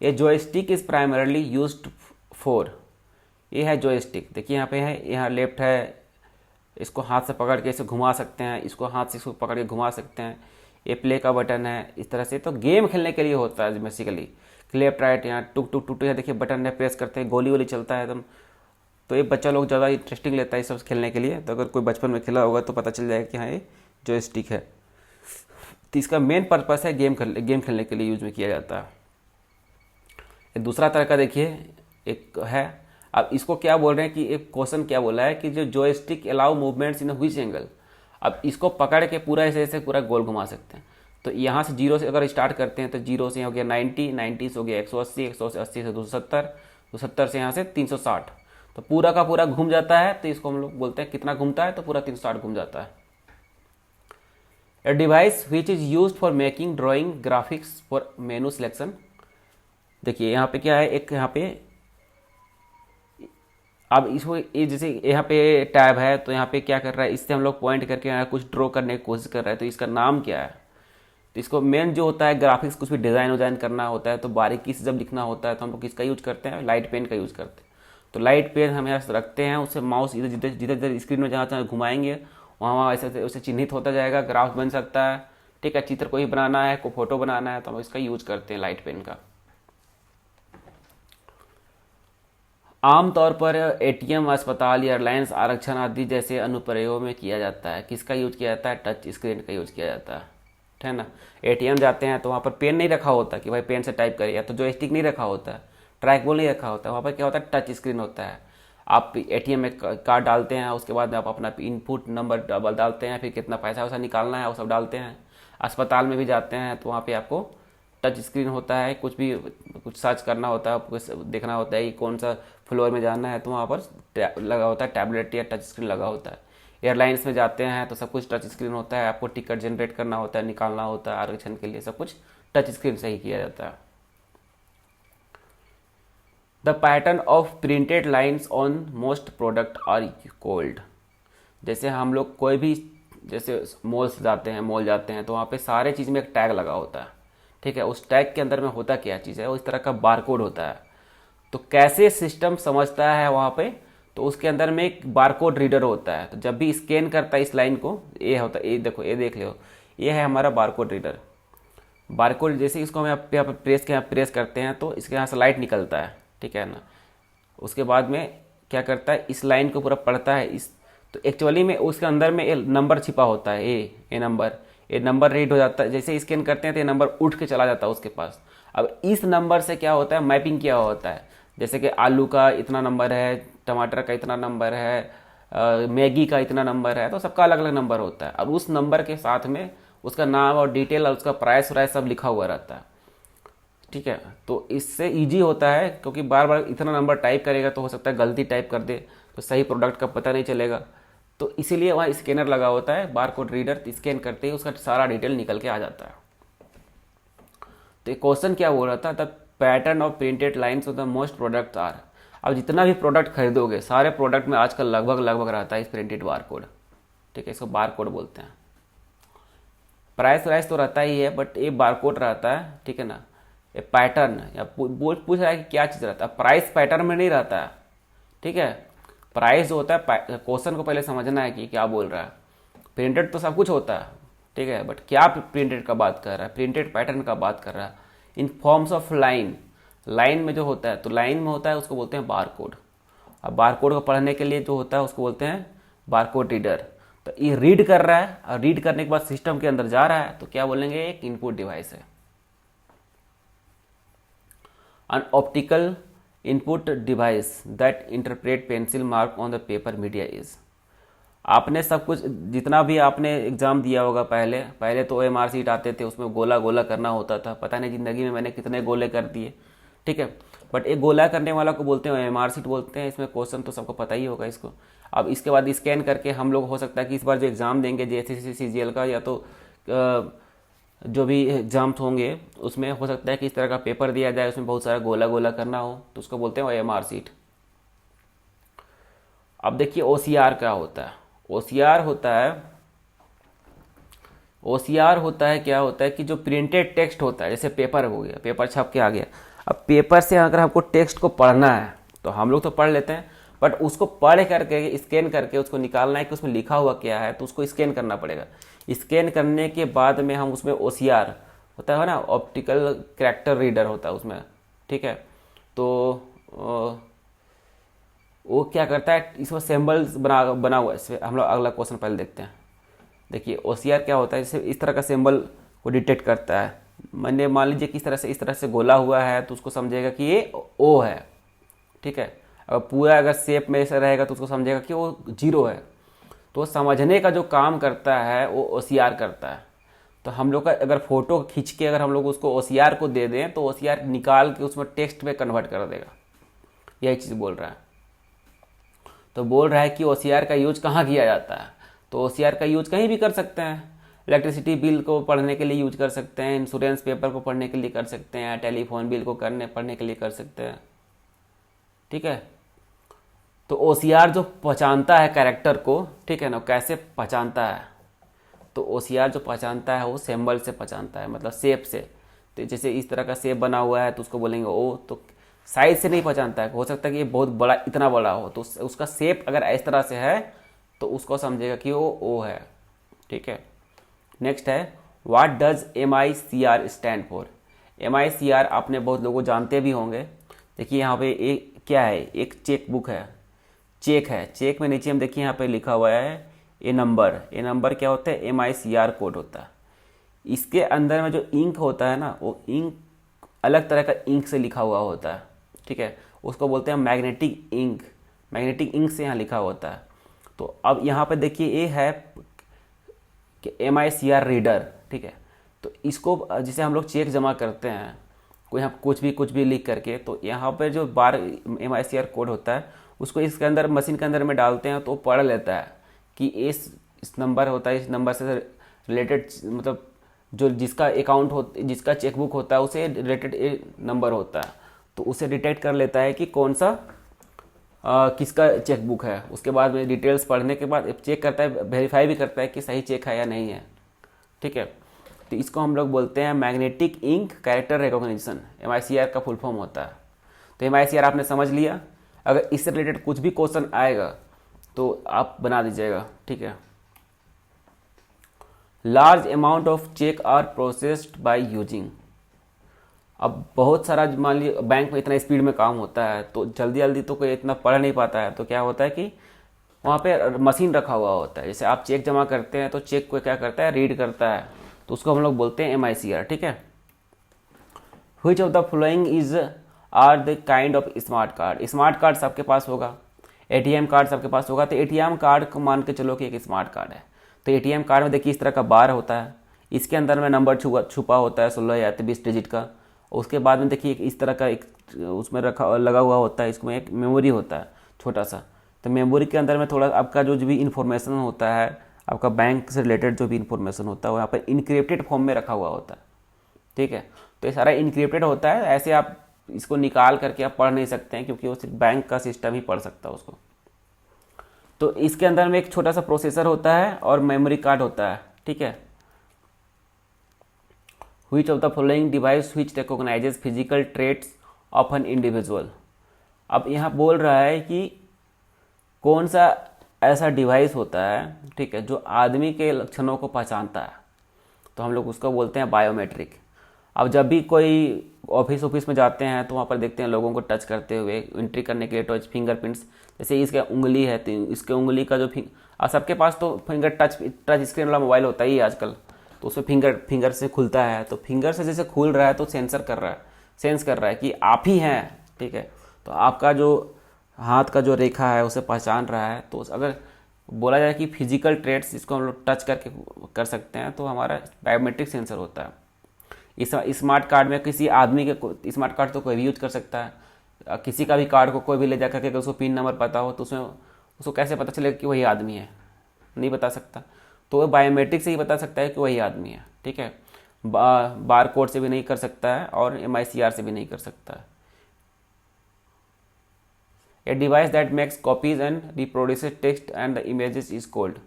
ये joystick is primarily used for, ये है जॉयस्टिक। देखिए यहाँ पे है, यहाँ लेफ्ट है, इसको हाथ से पकड़ के इसे घुमा सकते हैं, इसको हाथ से इसको पकड़ के घुमा सकते हैं। ये प्ले का बटन है इस तरह से। तो गेम खेलने के लिए होता है बेसिकली। लेफ्ट राइट यहाँ टुक टुक टुक, यहाँ देखिए बटन है, प्रेस करते हैं, गोली वोली चलता है एकदम। तो ये बच्चा लोग ज़्यादा इंटरेस्टिंग लेता है सब खेलने के लिए। तो अगर कोई बचपन में खेला होगा तो पता चल जाएगा कि हाँ ये जॉयस्टिक है। तो इसका मेन पर्पस है गेम खेलने के लिए यूज में किया जाता है। एक दूसरा तरह का देखिए एक है। अब इसको क्या बोल रहे हैं कि एक क्वेश्चन क्या बोला है कि जो joystick allow movements in which angle. अब इसको पकड़ के पूरा ऐसे पूरा गोल घुमा सकते हैं। तो यहाँ से 0 से अगर स्टार्ट करते हैं तो 0 से हो गया 90, 90 से हो गया 180, 180 से 270, 270 से यहाँ से 360। तो पूरा का पूरा घूम जाता है। तो इसको हम लोग बोलते हैं कितना घूमता है, तो पूरा 360 घूम जाता है। A device which is used for making drawing graphics for menu selection. देखिए यहाँ पे क्या है, एक यहाँ पे अब इसको ये जैसे यहाँ पे टैब है, तो यहाँ पे क्या कर रहा है, इससे हम लोग पॉइंट करके यहाँ कुछ ड्रॉ करने की कोशिश कर रहा है। तो इसका नाम क्या है? तो इसको मेन जो होता है ग्राफिक्स, कुछ भी डिज़ाइन करना होता है तो बारीकी से जब लिखना होता है तो हम लोग किसका यूज करते हैं? लाइट पेन का यूज करते हैं। तो लाइट पेन हम यहाँ रखते हैं, उससे माउस इधर जिधर जिधर जिधर स्क्रीन में जहाँ जहाँ घुमाएंगे वहाँ वहाँ ऐसे उससे चिन्हित होता जाएगा, ग्राफ बन सकता है। ठीक है, चित्र कोई बनाना है, कोई फोटो बनाना है तो हम इसका यूज करते हैं लाइट पेन का। आमतौर पर एटीएम, अस्पताल, एयरलाइंस, आरक्षण आदि जैसे अनुप्रयोगों में किया जाता है। किसका यूज किया जाता है? टच स्क्रीन का यूज किया जाता है। ठीक है ना। एटीएम जाते हैं तो वहाँ पर पेन नहीं रखा होता कि भाई पेन से टाइप करिए, या तो जॉयस्टिक नहीं रखा होता है, ट्रैक बॉल नहीं रखा होता है। वहाँ पर क्या होता है? टच स्क्रीन होता है। आप एटीएम में कार्ड डालते हैं, उसके बाद आप अपना इनपुट नंबर डबल डालते हैं, फिर कितना पैसा वैसा निकालना है वो सब डालते हैं। अस्पताल में भी जाते हैं तो वहाँ पे आपको टच स्क्रीन होता है, कुछ भी कुछ सर्च करना होता है, आपको देखना होता है कि कौन सा फ्लोर में जाना है तो वहाँ पर लगा होता है टैबलेट या टच स्क्रीन लगा होता है। एयरलाइंस में जाते हैं तो सब कुछ टच स्क्रीन होता है, आपको टिकट जनरेट करना होता है, निकालना होता है, आरक्षण के लिए सब कुछ टच स्क्रीन से ही किया जाता है। The pattern of printed lines on most product are called. जैसे हम लोग कोई भी जैसे मॉल जाते हैं तो वहाँ पे सारे चीज़ में एक टैग लगा होता है। ठीक है, उस टैग के अंदर में होता क्या चीज़ है? उस तरह का बारकोड होता है। तो कैसे सिस्टम समझता है वहाँ पे? तो उसके अंदर में एक बारकोड रीडर होता है। तो जब भी स्कैन करता है इस लाइन को, ये होता है, ये देखो, ये देख लो, ये है हमारा बारकोड रीडर। बारकोड जैसे इसको हम यहाँ पे प्रेस करते हैं तो इसके यहाँ से लाइट निकलता है। ठीक है ना। उसके बाद में क्या करता है, इस लाइन को पूरा पढ़ता है। इस तो एक्चुअली में उसके अंदर में नंबर छिपा होता है, ये नंबर रीड हो जाता है। जैसे स्कैन करते हैं तो ये नंबर उठ के चला जाता है उसके पास। अब इस नंबर से क्या होता है, मैपिंग किया होता है। जैसे कि आलू का इतना नंबर है, टमाटर का इतना नंबर है, मैगी का इतना नंबर है, तो सबका अलग अलग नंबर होता है। और उस नंबर के साथ में उसका नाम और डिटेल और उसका प्राइस व्राइस सब लिखा हुआ रहता है। ठीक है, तो इससे इजी होता है, क्योंकि बार बार इतना नंबर टाइप करेगा तो हो सकता है गलती टाइप कर दे तो सही प्रोडक्ट का पता नहीं चलेगा। तो इसीलिए वहाँ स्कैनर लगा होता है, बारकोड रीडर। स्कैन करते ही उसका सारा डिटेल निकल के आ जाता है। तो क्वेश्चन क्या बोल रहा था? The pattern of printed lines of the most products are. अब जितना भी प्रोडक्ट खरीदोगे, सारे प्रोडक्ट में आजकल लगभग रहता है इस प्रिंटेड बारकोड। ठीक है, इसको बारकोड बोलते हैं। प्राइस वाइस तो रहता ही है, बट ये बारकोड रहता है। ठीक है ना। ये पैटर्न या पूछ रहा है कि क्या चीज़ रहता है, प्राइस पैटर्न में नहीं रहता है। ठीक है, प्राइस जो होता है, क्वेश्चन को पहले समझना है कि क्या बोल रहा है। प्रिंटेड तो सब कुछ होता है, ठीक है, बट क्या प्रिंटेड का बात कर रहा है? प्रिंटेड पैटर्न का बात कर रहा है इन फॉर्म्स ऑफ लाइन। लाइन में जो होता है, तो लाइन में होता है उसको बोलते हैं बारकोड। अब बारकोड को पढ़ने के लिए जो होता है उसको बोलते हैं बारकोड रीडर। तो ये रीड कर रहा है, और रीड करने के बाद सिस्टम के अंदर जा रहा है तो क्या बोलेंगे? एक इनपुट डिवाइस है। An optical input device that interpret pencil mark on the paper media is। आपने सब कुछ जितना भी आपने एग्ज़ाम दिया होगा, पहले तो OMR शीट आते थे, उसमें गोला गोला करना होता था। पता नहीं ज़िंदगी में मैंने कितने गोले कर दिए। ठीक है, बट एक गोला करने वाला को बोलते हैं एमआर सीट बोलते हैं। इसमें क्वेश्चन तो सबको पता ही होगा इसको। अब इसके बाद स्कैन करके हम लोग हो सकता है कि इस बार जो एग्ज़ाम देंगे जेएसएससी सीजीएल का या तो जो भी एग्जाम्स होंगे उसमें हो सकता है कि इस तरह का पेपर दिया जाए, उसमें बहुत सारा गोला गोला करना हो, तो उसको बोलते हैं एमआर सीट। अब देखिए ओसीआर क्या होता है। ओसीआर होता है क्या होता है कि जो प्रिंटेड टेक्स्ट होता है, जैसे पेपर हो गया, पेपर छप के आ गया। अब पेपर से अगर हमको टेक्स्ट को पढ़ना है तो हम लोग तो पढ़ लेते हैं, बट उसको पढ़ करके स्कैन करके उसको निकालना है कि उसमें लिखा हुआ क्या है, तो उसको स्कैन करना पड़ेगा। स्कैन करने के बाद में हम उसमें ओसीआर होता है ना, ऑप्टिकल कैरेक्टर रीडर होता है उसमें, ठीक है। तो वो क्या करता है, इसमें सिंबल्स बना हुआ है। इसमें हम लोग अगला क्वेश्चन पहले देखते हैं। देखिए ओसीआर क्या होता है, जैसे इस तरह का सिंबल को डिटेक्ट करता है। मैंने मान लीजिए कि इस तरह से गोला हुआ है तो उसको समझेगा कि ये ओ है, ठीक है। अगर पूरा अगर शेप में ऐसा रहेगा तो उसको समझेगा कि वो जीरो है। तो समझने का जो काम करता है वो ओसीआर करता है। तो हम लोग का अगर फोटो खींच के अगर हम लोग उसको ओसीआर को दे दें तो ओसीआर निकाल के उसमें टेक्स्ट में कन्वर्ट कर देगा। यही चीज़ बोल रहा है। तो बोल रहा है कि ओसीआर का यूज कहाँ किया जाता है, तो ओसीआर का यूज कहीं भी कर सकते हैं। इलेक्ट्रिसिटी बिल को पढ़ने के लिए यूज कर सकते हैं, इंश्योरेंस पेपर को पढ़ने के लिए कर सकते हैं, टेलीफोन बिल को पढ़ने के लिए कर सकते हैं, ठीक है। तो ओसीआर जो पहचानता है कैरेक्टर को, ठीक है ना, कैसे पहचानता है, तो ओसीआर जो पहचानता है वो सिंबल से पहचानता है, मतलब शेप से। तो जैसे इस तरह का शेप बना हुआ है तो उसको बोलेंगे ओ। तो साइज से नहीं पहचानता है, हो सकता है कि ये बहुत बड़ा, इतना बड़ा हो, तो उसका शेप अगर इस तरह से है तो उसको समझेगा कि वो ओ है, ठीक है। नेक्स्ट है what does MICR stand for. MICR आपने बहुत लोगों जानते भी होंगे। देखिए यहाँ पे एक क्या है, एक चेक बुक है, चेक में नीचे हम देखिए यहाँ पे लिखा हुआ है ए नंबर क्या होता है, MICR कोड होता है। इसके अंदर में जो इंक होता है ना, वो इंक अलग तरह का इंक से लिखा हुआ होता है, ठीक है। उसको बोलते हैं मैग्नेटिक इंक से यहाँ लिखा होता है। तो अब यहाँ पे देखिए ये है कि MICR रीडर, ठीक है। तो इसको जिसे हम लोग चेक जमा करते हैं कोई हम कुछ भी लिख करके, तो यहाँ पर जो बार MICR कोड होता है उसको इसके अंदर मशीन के अंदर में डालते हैं तो पढ़ लेता है कि इस नंबर होता है, इस नंबर से रिलेटेड, मतलब जो जिसका अकाउंट हो, जिसका चेकबुक होता है उसे रिलेटेड नंबर होता है, तो उसे डिटेक्ट कर लेता है कि कौन सा किसका चेकबुक है। उसके बाद में डिटेल्स पढ़ने के बाद चेक करता है, वेरीफाई भी करता है कि सही चेक है या नहीं है, ठीक है। तो इसको हम लोग बोलते हैं magnetic ink character recognition, MICR का फुल फॉर्म होता है। तो MICR आपने समझ लिया। अगर इससे रिलेटेड कुछ भी क्वेश्चन आएगा तो आप बना दीजिएगा, ठीक है। Large amount of cheque are processed by using. अब बहुत सारा, मान लीजिए बैंक में इतना स्पीड में काम होता है तो जल्दी जल्दी तो कोई इतना पढ़ नहीं पाता है, तो क्या होता है कि वहाँ पे मशीन रखा हुआ होता है। जैसे आप चेक जमा करते हैं तो चेक को क्या करता है, रीड करता है, तो उसको हम लोग बोलते हैं MICR, ठीक है। Which of the following is are the kind of smart card. Smart card सबके पास होगा, ATM कार्ड सबके पास होगा, तो ATM कार्ड को मान के चलो कि एक स्मार्ट कार्ड है। तो ATM कार्ड में देखिए इस तरह का बार होता है, इसके अंदर में नंबर छुपा होता है 16 या 20 डिजिट का। उसके बाद में देखिए इस तरह का एक उसमें लगा हुआ होता है, इसमें एक मेमोरी होता है छोटा सा। तो मेमोरी के अंदर में थोड़ा आपका जो भी इन्फॉर्मेशन होता है, आपका बैंक से रिलेटेड जो भी इन्फॉर्मेशन होता है वो यहाँ पर इनक्रिप्टेड फॉर्म में रखा हुआ होता है, ठीक है। तो ये सारा इनक्रिप्टेड होता है, ऐसे आप इसको निकाल करके आप पढ़ नहीं सकते हैं क्योंकि वो सिर्फ बैंक का सिस्टम ही पढ़ सकता है उसको। तो इसके अंदर में एक छोटा सा प्रोसेसर होता है और मेमोरी कार्ड होता है, ठीक है। Which of the following device which recognizes physical traits of an individual। अब यहाँ बोल रहा है कि कौन सा ऐसा डिवाइस होता है, ठीक है, जो आदमी के लक्षणों को पहचानता है, तो हम लोग उसको बोलते हैं बायोमेट्रिक। अब जब भी कोई ऑफिस में जाते हैं तो वहाँ पर देखते हैं लोगों को टच करते हुए, एंट्री करने के लिए टच फिंगरप्रिंट्स, जैसे इसका उंगली है तो इसके उंगली का जो सबके पास तो टच स्क्रीन वाला मोबाइल होता ही है आजकल, तो उसमें फिंगर से खुलता है, तो फिंगर से जैसे खुल रहा है तो सेंस कर रहा है कि आप ही हैं, ठीक है। तो आपका जो हाथ का जो रेखा है उसे पहचान रहा है। तो अगर बोला जाए कि फिजिकल ट्रेट्स जिसको हम लोग टच करके कर सकते हैं तो हमारा बायोमेट्रिक सेंसर होता है। इस स्मार्ट कार्ड में किसी आदमी के स्मार्ट कार्ड तो कोई भी यूज कर सकता है, किसी का भी कार्ड को कोई भी ले जा करके अगर उसको पिन नंबर पता हो तो उसमें उसको कैसे पता चलेगा कि वही आदमी है? नहीं बता सकता। तो वो बायोमेट्रिक से ही बता सकता है कि वही आदमी है। ठीक है, बार कोड से भी नहीं कर सकता है और MICR से भी नहीं कर सकता है। A device that makes copies and reproduces text and the images is called.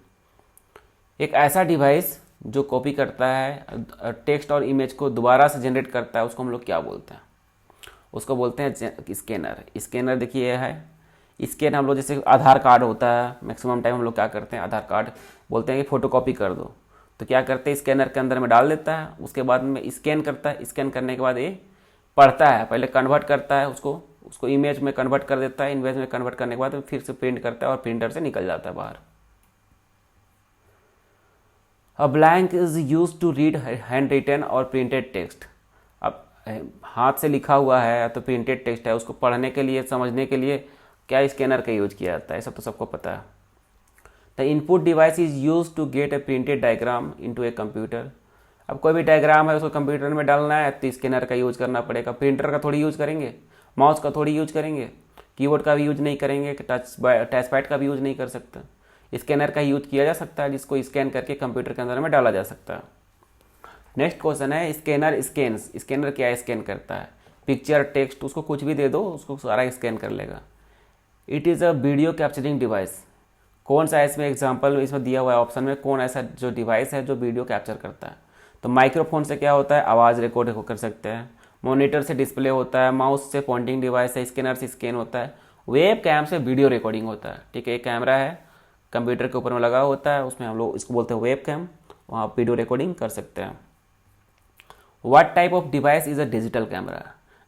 एक ऐसा डिवाइस जो कॉपी करता है टेक्स्ट और इमेज को दोबारा से जनरेट करता है, उसको हम लोग क्या बोलते हैं? उसको बोलते हैं स्कैनर। स्कैनर देखिए यह है, स्कैन हम लोग जैसे आधार कार्ड होता है, मैक्सिमम टाइम हम लोग क्या करते हैं, आधार कार्ड बोलते हैं कि फोटोकॉपी कर दो, तो क्या करते हैं, स्कैनर के अंदर में डाल देता है, उसके बाद में स्कैन करता है। स्कैन करने के बाद ये पढ़ता है, पहले कन्वर्ट करता है उसको इमेज में कन्वर्ट कर देता है। इमेज में कन्वर्ट करने के बाद फिर से प्रिंट करता है और प्रिंटर से निकल जाता है बाहर। A blank is use to read handwritten और प्रिंटेड टेक्स्ट। अब हाथ से लिखा हुआ है या तो प्रिंटेड टेक्स्ट है, उसको पढ़ने के लिए समझने के लिए क्या स्कैनर का यूज किया जाता है, सब तो सबको पता है। The input device is use to get a printed diagram into a computer. अब कोई भी डायग्राम है उसको कंप्यूटर में डालना है तो स्कैनर का यूज करना पड़ेगा। प्रिंटर का थोड़ी यूज करेंगे, माउस का थोड़ी यूज करेंगे, कीबोर्ड का भी यूज नहीं करेंगे, टच पैड का भी यूज नहीं कर सकता। स्कैनर का यूज किया जा सकता है जिसको स्कैन करके कंप्यूटर के अंदर में डाला जा सकता है। नेक्स्ट क्वेश्चन है स्कैनर स्कैन्स। स्कैनर क्या स्कैन करता है? पिक्चर, टेक्स्ट, उसको कुछ भी दे दो उसको सारा स्कैन कर लेगा। It is a video capturing device. कौन सा इसमें एग्जांपल इसमें दिया हुआ है ऑप्शन में, कौन ऐसा जो डिवाइस है जो वीडियो कैप्चर करता है? तो माइक्रोफोन से क्या होता है, आवाज़ रिकॉर्ड कर सकते हैं। मॉनिटर से डिस्प्ले होता है, माउस से पॉइंटिंग डिवाइस है, स्कैनर से स्कैन होता है, वेब कैम से वीडियो रिकॉर्डिंग होता है। ठीक है, एक कैमरा है कंप्यूटर के ऊपर में लगा होता है, उसमें हम लोग इसको बोलते हैं वेब कैम, वहाँ आप वीडियो रिकॉर्डिंग कर सकते हैं। What type of device is a digital camera?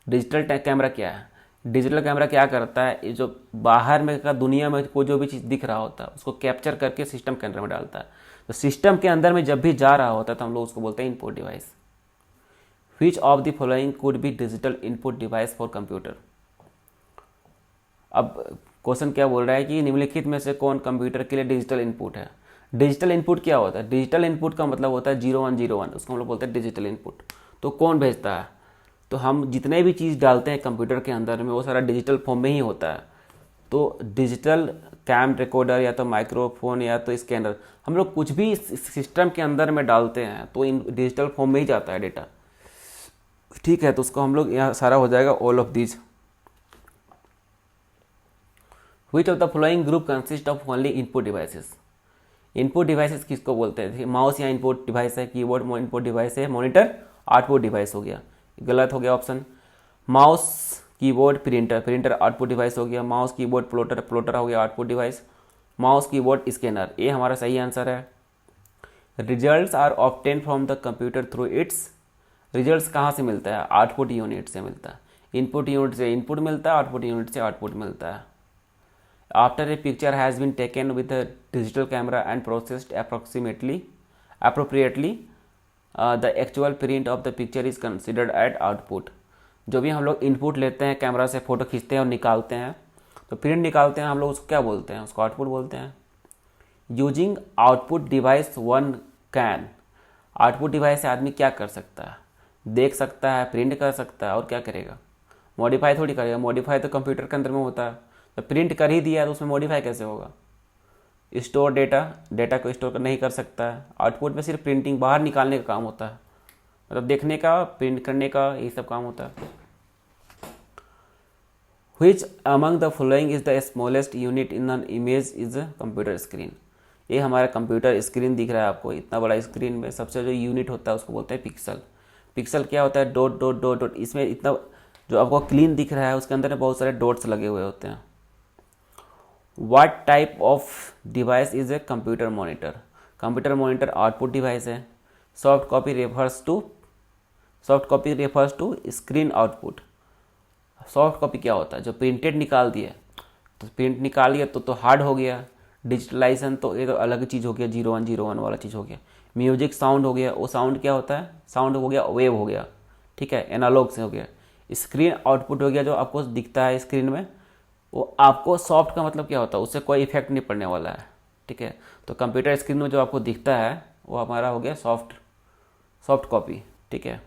Digital camera क्या है? डिजिटल कैमरा क्या करता है, ये जो बाहर में का दुनिया में कोई जो भी चीज़ दिख रहा होता है उसको कैप्चर करके सिस्टम के अंदर में डालता है। तो सिस्टम के अंदर में जब भी जा रहा होता है तो हम लोग उसको बोलते हैं input device. Which of the following could be digital input device for computer? अब क्वेश्चन क्या बोल रहा है कि निम्नलिखित में से कौन कंप्यूटर के लिए डिजिटल इनपुट है? डिजिटल इनपुट क्या होता है? डिजिटल इनपुट का मतलब होता है 0101, उसको हम लोग बोलते हैं डिजिटल इनपुट। तो कौन भेजता है? तो हम जितने भी चीज़ डालते हैं कंप्यूटर के अंदर में वो सारा डिजिटल फॉर्म में ही होता है। तो डिजिटल कैम रिकॉर्डर या तो माइक्रोफोन या तो स्कैनर, हम लोग कुछ भी सिस्टम के अंदर में डालते हैं तो इन डिजिटल फॉर्म में ही जाता है डेटा। ठीक है, तो उसको हम लोग यहाँ सारा हो जाएगा all of these. Which of the following group consist of only input devices? Input devices किसको बोलते हैं? माउस या इनपुट डिवाइस है, कीबोर्ड इनपुट डिवाइस है, मॉनिटर आउटपुट डिवाइस हो गया। गलत हो गया option. Mouse, keyboard, printer output device हो गया। माउस, कीबोर्ड, प्लॉटर हो गया output device. Mouse, keyboard, scanner, ये हमारा सही आंसर है। Results are obtain from the computer through it's. Results कहाँ से मिलता है? आउटपुट यूनिट से मिलता है। इनपुट यूनिट से इनपुट मिलता है, आउटपुट यूनिट से आउटपुट मिलता है। After a picture has been taken with a digital camera and processed appropriately the actual print of the picture is considered at output. जो भी हम लोग इनपुट लेते हैं, कैमरा से फोटो खींचते हैं और निकालते हैं, तो प्रिंट निकालते हैं, हम लोग उसको क्या बोलते हैं? उसको आउटपुट बोलते हैं। Using output device one can. Output device से आदमी क्या कर सकता है? देख सकता है, प्रिंट कर सकता है, और क्या करेगा? मॉडिफाई थोड़ी करेगा। मॉडिफाई तो कंप्यूटर के अंदर में होता है। तो प्रिंट कर ही दिया तो उसमें मॉडिफाई कैसे होगा? स्टोर डेटा को स्टोर नहीं कर सकता है। आउटपुट में सिर्फ प्रिंटिंग, बाहर निकालने का काम होता है, मतलब देखने का, प्रिंट करने का, यही सब काम होता है। Which among the following is the smallest unit in an image is computer screen? ये हमारा कंप्यूटर स्क्रीन दिख रहा है आपको, इतना बड़ा स्क्रीन में सबसे जो यूनिट होता है उसको बोलते हैं पिक्सल। पिक्सल क्या होता है? Dot dot dot dot. इसमें इतना जो आपको क्लीन दिख रहा है उसके अंदर बहुत सारे डॉट्स लगे हुए होते हैं। What type of device is a computer monitor? Computer monitor output device है। Soft copy refers to screen output. Soft copy क्या होता है? जो प्रिंटेड निकाल दिया, तो प्रिंट निकाल लिया तो हार्ड हो गया। डिजिटलाइजेशन तो ये तो अलग चीज़ हो गया, 0101 वाला चीज़ हो गया। म्यूजिक साउंड हो गया, वो साउंड क्या होता है? साउंड हो गया वेव हो गया, ठीक है, एनालॉग से हो गया। स्क्रीन आउटपुट हो गया, जो आपको दिखता है स्क्रीन में, वो आपको सॉफ्ट का मतलब क्या होता है? उससे कोई इफेक्ट नहीं पड़ने वाला है, ठीक है। तो कंप्यूटर स्क्रीन में जो आपको दिखता है वो हमारा हो गया सॉफ्ट कॉपी, ठीक है।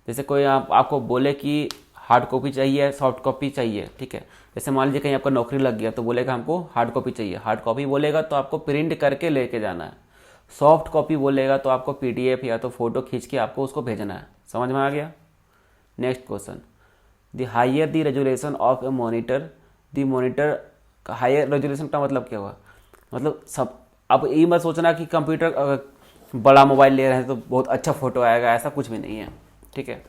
जैसे कोई आपको बोले कि हार्ड कॉपी चाहिए, सॉफ्ट कॉपी चाहिए, ठीक है। जैसे मान लीजिए कहीं आपका नौकरी लग गया तो बोलेगा हमको हार्ड कॉपी चाहिए, हार्ड कॉपी बोलेगा तो आपको प्रिंट करके लेके जाना है। सॉफ्ट कॉपी बोलेगा तो आपको पीडीएफ या तो फोटो खींच के आपको उसको भेजना है। समझ में आ गया। Next question, the higher the resolution of a monitor, the monitor का हायर रेजोल्यूशन का मतलब क्या हुआ, मतलब सब, अब ये मत सोचना कि कंप्यूटर अगर बड़ा मोबाइल ले रहे हैं तो बहुत अच्छा फोटो आएगा, ऐसा कुछ भी नहीं है, ठीक है।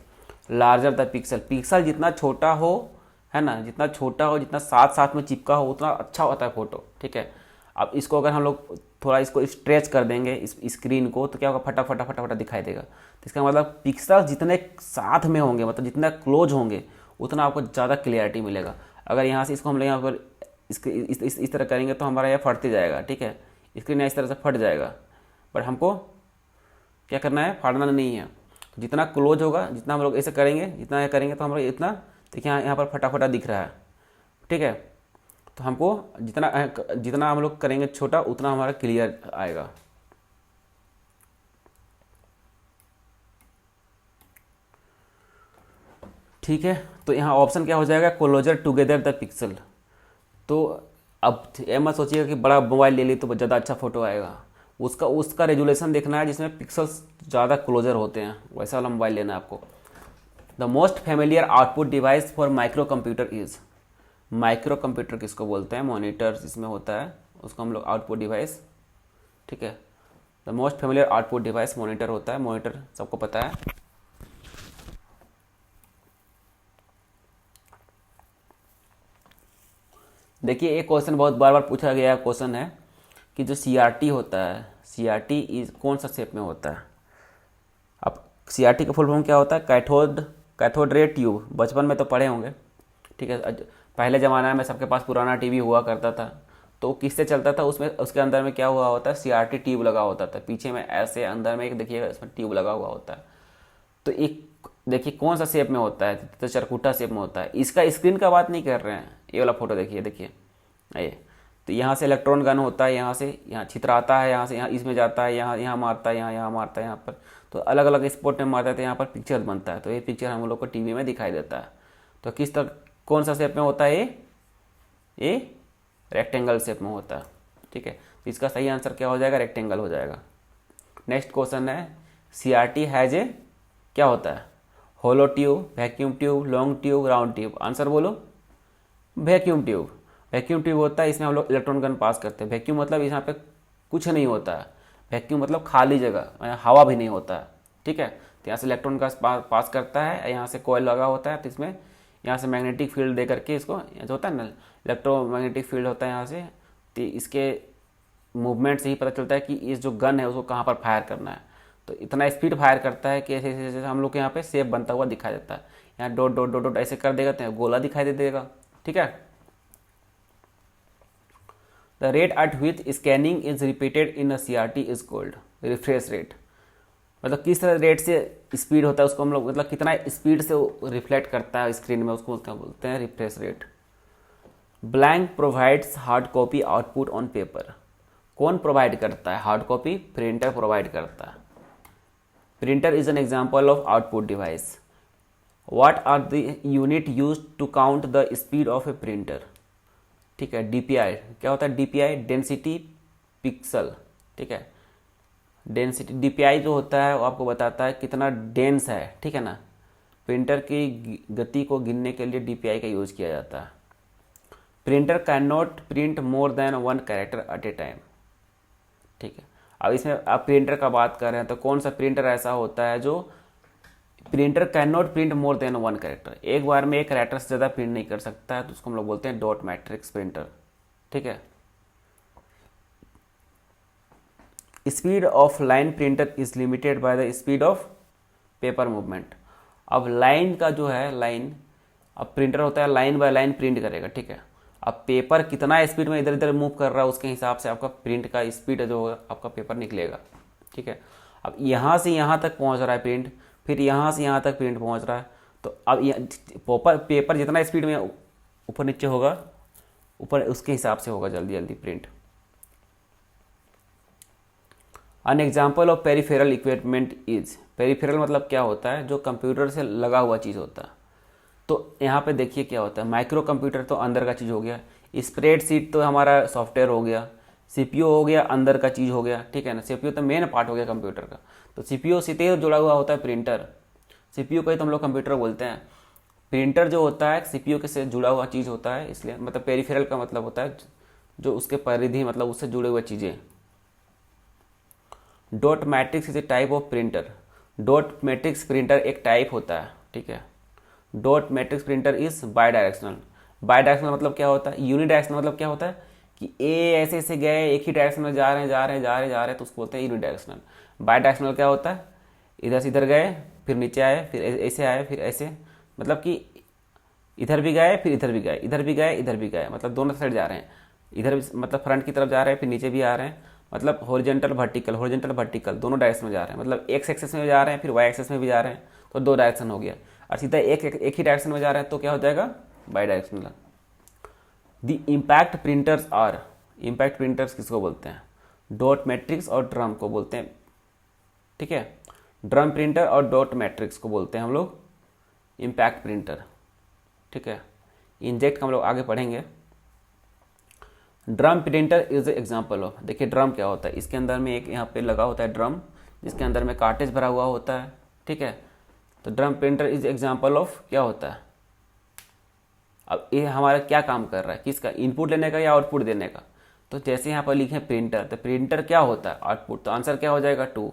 लार्जर द पिक्सल, पिक्सल जितना छोटा हो, है ना, जितना छोटा हो, जितना साथ साथ में चिपका हो उतना अच्छा होता है फोटो, ठीक है। अब इसको अगर हम लोग थोड़ा इसको स्ट्रेच कर देंगे इस स्क्रीन को तो क्या होगा, फटाफट फटाफट दिखाई देगा। तो इसका मतलब पिक्सल जितने साथ में होंगे, मतलब जितना क्लोज होंगे उतना आपको ज़्यादा क्लियरिटी मिलेगा। अगर यहाँ से इसको हम लोग यहाँ पर इस तरह करेंगे तो हमारा यह फटते जाएगा, ठीक है, स्क्रीन इस तरह से फट जाएगा। बट हमको क्या करना है, फाड़ना नहीं है। तो जितना क्लोज होगा, जितना हम लोग ऐसे करेंगे, जितना करेंगे तो हम लोग इतना, देखिए यहाँ पर फटाफटा दिख रहा है, ठीक है। तो हमको जितना हम लोग करेंगे छोटा उतना हमारा क्लियर आएगा। ठीक है, तो यहाँ ऑप्शन क्या हो जाएगा, क्लोजर टुगेदर द पिक्सल। तो अब ये मत सोचिएगा कि बड़ा मोबाइल ले ली तो ज़्यादा अच्छा फोटो आएगा, उसका रेजुलेशन देखना है जिसमें पिक्सल्स ज़्यादा क्लोजर होते हैं, वैसा वाला मोबाइल लेना है आपको। The most familiar output device for micro computer is, micro computer किसको बोलते हैं, मॉनिटर जिसमें होता है उसको हम लोग आउटपुट डिवाइस, ठीक है। The most familiar output device monitor होता है, मॉनिटर सबको पता है। देखिए एक क्वेश्चन बहुत बार बार पूछा गया क्वेश्चन है कि जो सीआरटी होता है, सीआरटी इज कौन सा शेप में होता है। अब सीआरटी का फुल फॉर्म क्या होता है, कैथोड रे ट्यूब, बचपन में तो पढ़े होंगे, ठीक है। पहले ज़माना में सबके पास पुराना टीवी हुआ करता था, तो किससे चलता था, उसमें उसके अंदर में क्या हुआ होता है, सीआरटी ट्यूब लगा होता था पीछे में, ऐसे अंदर में एक देखिएगा इसमें ट्यूब लगा हुआ होता है। तो एक देखिए कौन सा शेप में होता है, तो चरकुटा शेप में होता है। इसका स्क्रीन का बात नहीं कर रहे हैं, ये वाला फोटो देखिए, देखिए ये, तो यहाँ से इलेक्ट्रॉन गन होता है, यहाँ से यहाँ छितराता है, यहाँ से यहाँ इसमें जाता है, यहाँ मारता है, यहाँ मारता है, यहाँ पर, तो अलग अलग स्पॉट में मारता है, तो यहाँ पर पिक्चर बनता है। तो ये पिक्चर हम लोग को टीवी में दिखाई देता है। तो किस तरह, कौन सा शेप में होता है, ये रेक्टेंगल शेप में होता है, ठीक है। तो इसका सही आंसर क्या हो जाएगा, रेक्टेंगल हो जाएगा। नेक्स्ट क्वेश्चन है, सीआरटी हैज ए, क्या होता है, hollow tube, vacuum tube, long tube, round tube. Answer बोलो, वैक्यूम ट्यूब। वैक्यूम ट्यूब होता है, इसमें हम लोग इलेक्ट्रॉन गन पास करते हैं। वैक्यूम मतलब यहाँ पे कुछ नहीं होता है, वैक्यूम मतलब खाली जगह, हवा भी नहीं होता है, ठीक है। तो यहाँ से इलेक्ट्रॉन का पास करता है, यहाँ से कोयल लगा होता है, तो इसमें यहाँ से मैग्नेटिक फील्ड दे करके इसको, जो होता है ना इलेक्ट्रोमैग्नेटिक फील्ड होता है यहाँ से, तो इसके मूवमेंट से ही पता चलता है कि इस जो गन है उसको कहाँ पर फायर करना है। तो इतना स्पीड फायर करता है कि ऐसे ऐसे हम लोग के यहाँ पे शेप बनता हुआ दिखाई देता है। यहाँ डॉट डॉट डॉट डॉट ऐसे कर देगा तो गोला दिखाई दे देगा, ठीक है। The rate at which scanning is repeated in a CRT is called refresh rate. मतलब किस तरह रेट से स्पीड होता है उसको हम लोग, मतलब कितना स्पीड से रिफ्लेक्ट करता है स्क्रीन में, उसको क्या बोलते हैं, refresh rate. Blank provides hard copy output on paper. कौन प्रोवाइड करता है हार्ड कॉपी, प्रिंटर प्रोवाइड करता है। Printer is an example of output device. What are the unit use to count the speed of a printer, ठीक है। डीपीआई क्या होता है, डीपीआई डेंसिटी पिक्सल, ठीक है। डेंसिटी, डीपीआई जो होता है वो आपको बताता है कितना डेंस है, ठीक है ना। प्रिंटर की गति को गिनने के लिए डीपीआई का यूज किया जाता है। Printer can not print more than one character eight A time, ठीक है। अब इसमें आप प्रिंटर का बात कर रहे हैं तो कौन सा प्रिंटर ऐसा होता है जो printer can not print more than one character, एक बार में एक कैरेक्टर से ज़्यादा प्रिंट नहीं कर सकता है, तो उसको हम लोग बोलते हैं डॉट मैट्रिक्स प्रिंटर, ठीक है। Speed of line printer is limited by the speed of paper movement. अब लाइन का जो है, लाइन, अब प्रिंटर होता है लाइन बाय लाइन प्रिंट करेगा, ठीक है। अब पेपर कितना स्पीड में इधर इधर मूव कर रहा है उसके हिसाब से आपका प्रिंट का स्पीड जो होगा आपका पेपर निकलेगा, ठीक है। अब यहाँ से यहाँ तक पहुँच रहा है प्रिंट, फिर यहाँ से यहाँ तक प्रिंट पहुँच रहा है, तो अब पेपर जितना स्पीड में ऊपर नीचे होगा, ऊपर उसके हिसाब से होगा जल्दी जल्दी print. An example of peripheral equipment is, peripheral मतलब क्या होता है, जो कंप्यूटर से लगा हुआ चीज़ होता है। तो यहाँ पे देखिए क्या होता है, माइक्रो कंप्यूटर तो अंदर का चीज़ हो गया, स्प्रेडशीट तो हमारा सॉफ्टवेयर हो गया, सीपीयू हो गया अंदर का चीज़ हो गया, ठीक है ना। सीपीयू तो मेन पार्ट हो गया कंप्यूटर का। तो सीपीयू से तो जुड़ा हुआ होता है प्रिंटर, सीपीयू को ही तो हम लोग कंप्यूटर बोलते हैं। प्रिंटर जो होता है सीपीयू के से जुड़ा हुआ चीज़ होता है, इसलिए मतलब पेरिफेरल का मतलब होता है जो उसके परिधि मतलब उससे जुड़े हुए चीज़ें। Dot matrix is a type of printer. Dot matrix printer एक टाइप होता है, ठीक है। Dot matrix printer is by directional. By directional मतलब क्या होता है, यूनिडायरेक्शनल मतलब क्या होता है कि ए ऐसे ऐसे गए, एक ही डायरेक्शन में जा रहे हैं जा रहे हैं जा रहे हैं जा रहे हैं, तो उसको बोलते हैं यूनिडायरेक्शनल। बाई डायरेक्शनल क्या होता है, इधर से इधर गए फिर नीचे आए फिर ऐसे आए फिर ऐसे, मतलब कि इधर भी गए फिर इधर भी गए, इधर भी गए इधर भी गए, मतलब दोनों साइड जा रहे हैं। इधर भी मतलब फ्रंट की तरफ जा रहे हैं फिर नीचे भी आ रहे हैं, मतलब हॉरिजॉन्टल वर्टिकल दोनों डायरेक्शन में जा रहे हैं, मतलब एक्स एक्सेस में जा रहे हैं फिर वाई एक्सेस में भी जा रहे हैं, तो दो डायरेक्शन हो गया। और सीधा एक ही डायरेक्शन में जा रहे हैं तो क्या हो जाएगा, bidirectional. The impact printers are, impact printers किसको बोलते हैं, डॉट मैट्रिक्स और ड्रम को बोलते हैं, ठीक है। ड्रम प्रिंटर और डॉट मैट्रिक्स को बोलते हैं हम लोग इम्पैक्ट प्रिंटर, ठीक है। इंजेक्ट का हम लोग आगे पढ़ेंगे। Drum printer is example of, देखिए ड्रम क्या होता है, इसके अंदर में एक यहाँ पे लगा होता है ड्रम जिसके अंदर में कार्टेज भरा हुआ होता है, ठीक है। तो drum printer is example of क्या होता है। अब ये हमारा क्या काम कर रहा है, किसका, इनपुट लेने का या आउटपुट देने का। तो जैसे यहाँ पर लिखे प्रिंटर, तो प्रिंटर क्या होता है, आउटपुट, तो आंसर क्या हो जाएगा 2।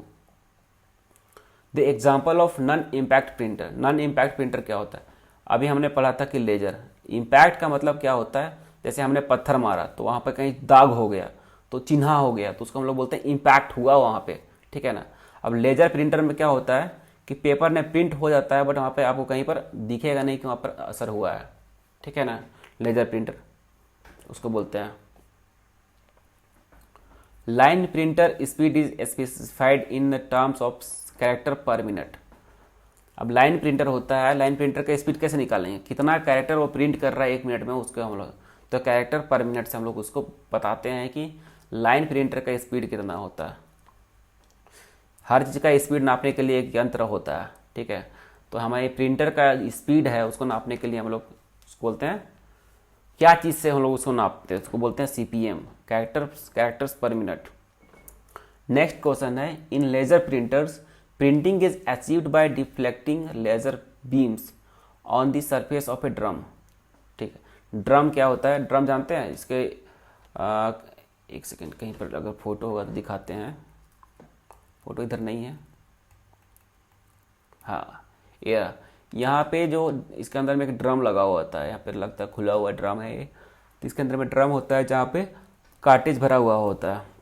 The example of non impact printer, non impact printer क्या होता है, अभी हमने पढ़ा था कि लेजर। इम्पैक्ट का मतलब क्या होता है, जैसे हमने पत्थर मारा तो वहाँ पर कहीं दाग हो गया तो चिन्हा हो गया, तो उसको हम लोग बोलते हैं इम्पैक्ट हुआ वहाँ पे, ठीक है ना। अब लेजर प्रिंटर में क्या होता है कि पेपर ने प्रिंट हो जाता है बट वहाँ पे आपको कहीं पर दिखेगा नहीं कि वहाँ पर असर हुआ है, ठीक है ना। लेजर प्रिंटर उसको बोलते हैं। Line printer speed is specified in terms of character पर मिनट। अब लाइन प्रिंटर होता है, लाइन प्रिंटर का स्पीड कैसे निकालेंगे, कितना कैरेक्टर वो प्रिंट कर रहा है एक मिनट में, उसको हम लोग तो कैरेक्टर पर मिनट से हम लोग उसको बताते हैं कि लाइन प्रिंटर का स्पीड कितना होता है। हर चीज़ का स्पीड नापने के लिए एक यंत्र होता है, ठीक है। तो हमारे प्रिंटर का स्पीड है उसको नापने के लिए हम लोग उसको बोलते हैं, क्या चीज़ से हम लोग उसको नापते हैं, उसको बोलते हैं CPM, characters per minute. Next question है, in laser printers printing is achieved by deflecting laser beams on the surface of a drum, ठीक है। ड्रम क्या होता है, ड्रम जानते हैं इसके एक सेकेंड कहीं पर अगर फोटो होगा तो दिखाते हैं, फोटो इधर नहीं है, हाँ ये यहाँ पे जो इसके अंदर में एक ड्रम लगा हुआ होता है, यहाँ पे लगता है खुला हुआ ड्रम है ये, तो इसके अंदर में ड्रम होता है जहाँ पे कार्टेज भरा हुआ होता है।